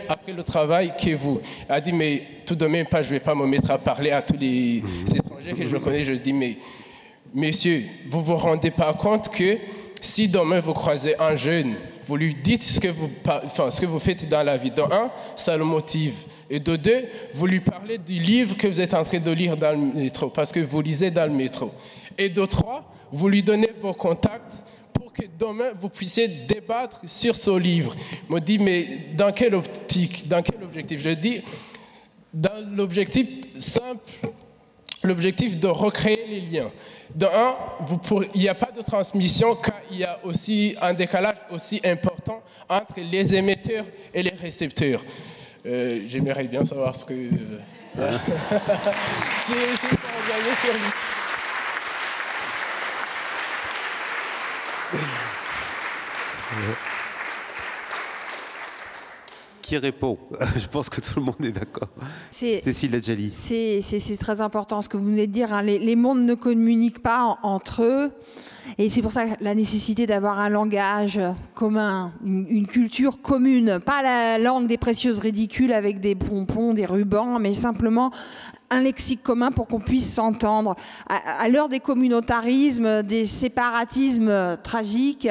après le travail que vous. Il a dit, mais tout de même, je ne vais pas me mettre à parler à tous les étrangers que je connais. Je dis, mais messieurs, vous ne vous rendez pas compte que si demain vous croisez un jeune, vous lui dites ce que vous faites dans la vie. De un, ça le motive. Et de deux, vous lui parlez du livre que vous êtes en train de lire dans le métro, parce que vous lisez dans le métro. Et de trois, vous lui donnez vos contacts pour que demain, vous puissiez débattre sur ce livre. Il me dit, mais dans quelle optique, dans quel objectif? Je dis, dans l'objectif simple, l'objectif de recréer les liens. De un, il n'y a pas de transmission car il y a aussi un décalage aussi important entre les émetteurs et les récepteurs. J'aimerais bien savoir ce que... si vous reviendrez sur lui. Qui répond? Je pense que tout le monde est d'accord. Cécile Adjali. C'est très important ce que vous venez de dire. Hein. Les mondes ne communiquent pas entre eux. Et c'est pour ça la nécessité d'avoir un langage commun, une culture commune. Pas la langue des précieuses ridicules avec des pompons, des rubans, mais simplement un lexique commun pour qu'on puisse s'entendre. À l'heure des communautarismes, des séparatismes tragiques,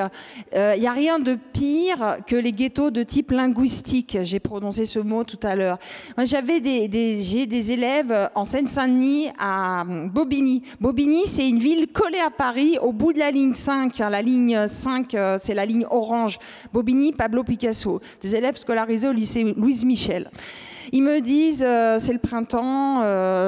il n'y a rien de pire que les ghettos de type linguistique. J'ai prononcé ce mot tout à l'heure. Moi, j'ai des élèves en Seine-Saint-Denis à Bobigny. Bobigny, c'est une ville collée à Paris, au bout de la ligne 5. La ligne 5, c'est la ligne orange. Bobigny, Pablo Picasso. Des élèves scolarisés au lycée Louise Michel. Ils me disent, c'est le printemps,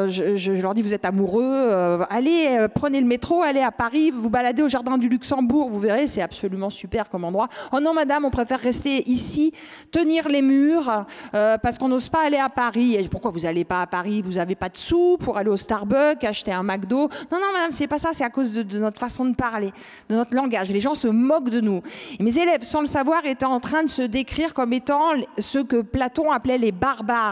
je leur dis, vous êtes amoureux, allez, prenez le métro, allez à Paris, vous baladez au Jardin du Luxembourg, vous verrez, c'est absolument super comme endroit. Oh non, madame, on préfère rester ici, tenir les murs, parce qu'on n'ose pas aller à Paris. Et pourquoi vous n'allez pas à Paris? Vous n'avez pas de sous pour aller au Starbucks, acheter un McDo? Non, non, madame, c'est pas ça, c'est à cause de notre façon de parler, de notre langage. Les gens se moquent de nous. Et mes élèves, sans le savoir, étaient en train de se décrire comme étant ceux que Platon appelait les barbares.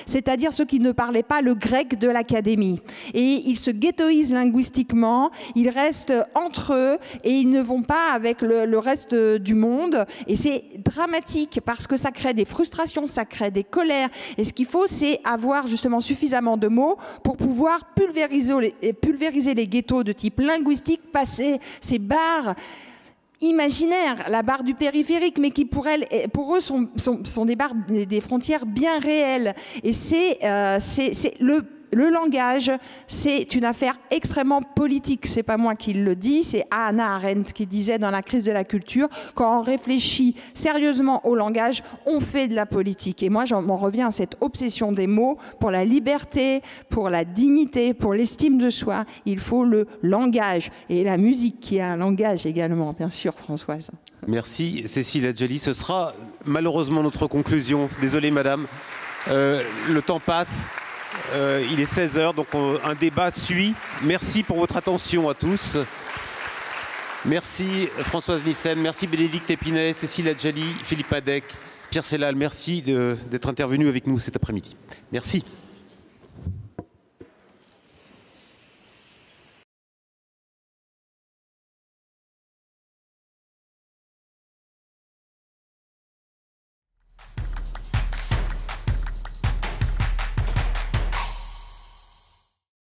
C'est-à-dire ceux qui ne parlaient pas le grec de l'académie. Et ils se ghettoisent linguistiquement, ils restent entre eux et ils ne vont pas avec le reste du monde. Et c'est dramatique parce que ça crée des frustrations, ça crée des colères. Et ce qu'il faut, c'est avoir justement suffisamment de mots pour pouvoir pulvériser les ghettos de type linguistique, passer ces barres imaginaires, la barre du périphérique, mais qui pour eux sont des frontières bien réelles. Et c'est le le langage, c'est une affaire extrêmement politique. C'est pas moi qui le dis, c'est Hannah Arendt qui disait dans La crise de la culture, quand on réfléchit sérieusement au langage, on fait de la politique. Et moi, j'en reviens à cette obsession des mots. Pour la liberté, pour la dignité, pour l'estime de soi, il faut le langage. Et la musique qui a un langage également, bien sûr, Françoise. Merci Cécile Adjali. Ce sera malheureusement notre conclusion. Désolé madame, le temps passe. Il est 16h, donc un débat suit. Merci pour votre attention à tous. Merci Françoise Nyssen, merci Bénédicte Épinay, Cécile Adjali, Philippe Madec, Pierre Sellal. Merci d'être intervenus avec nous cet après-midi. Merci.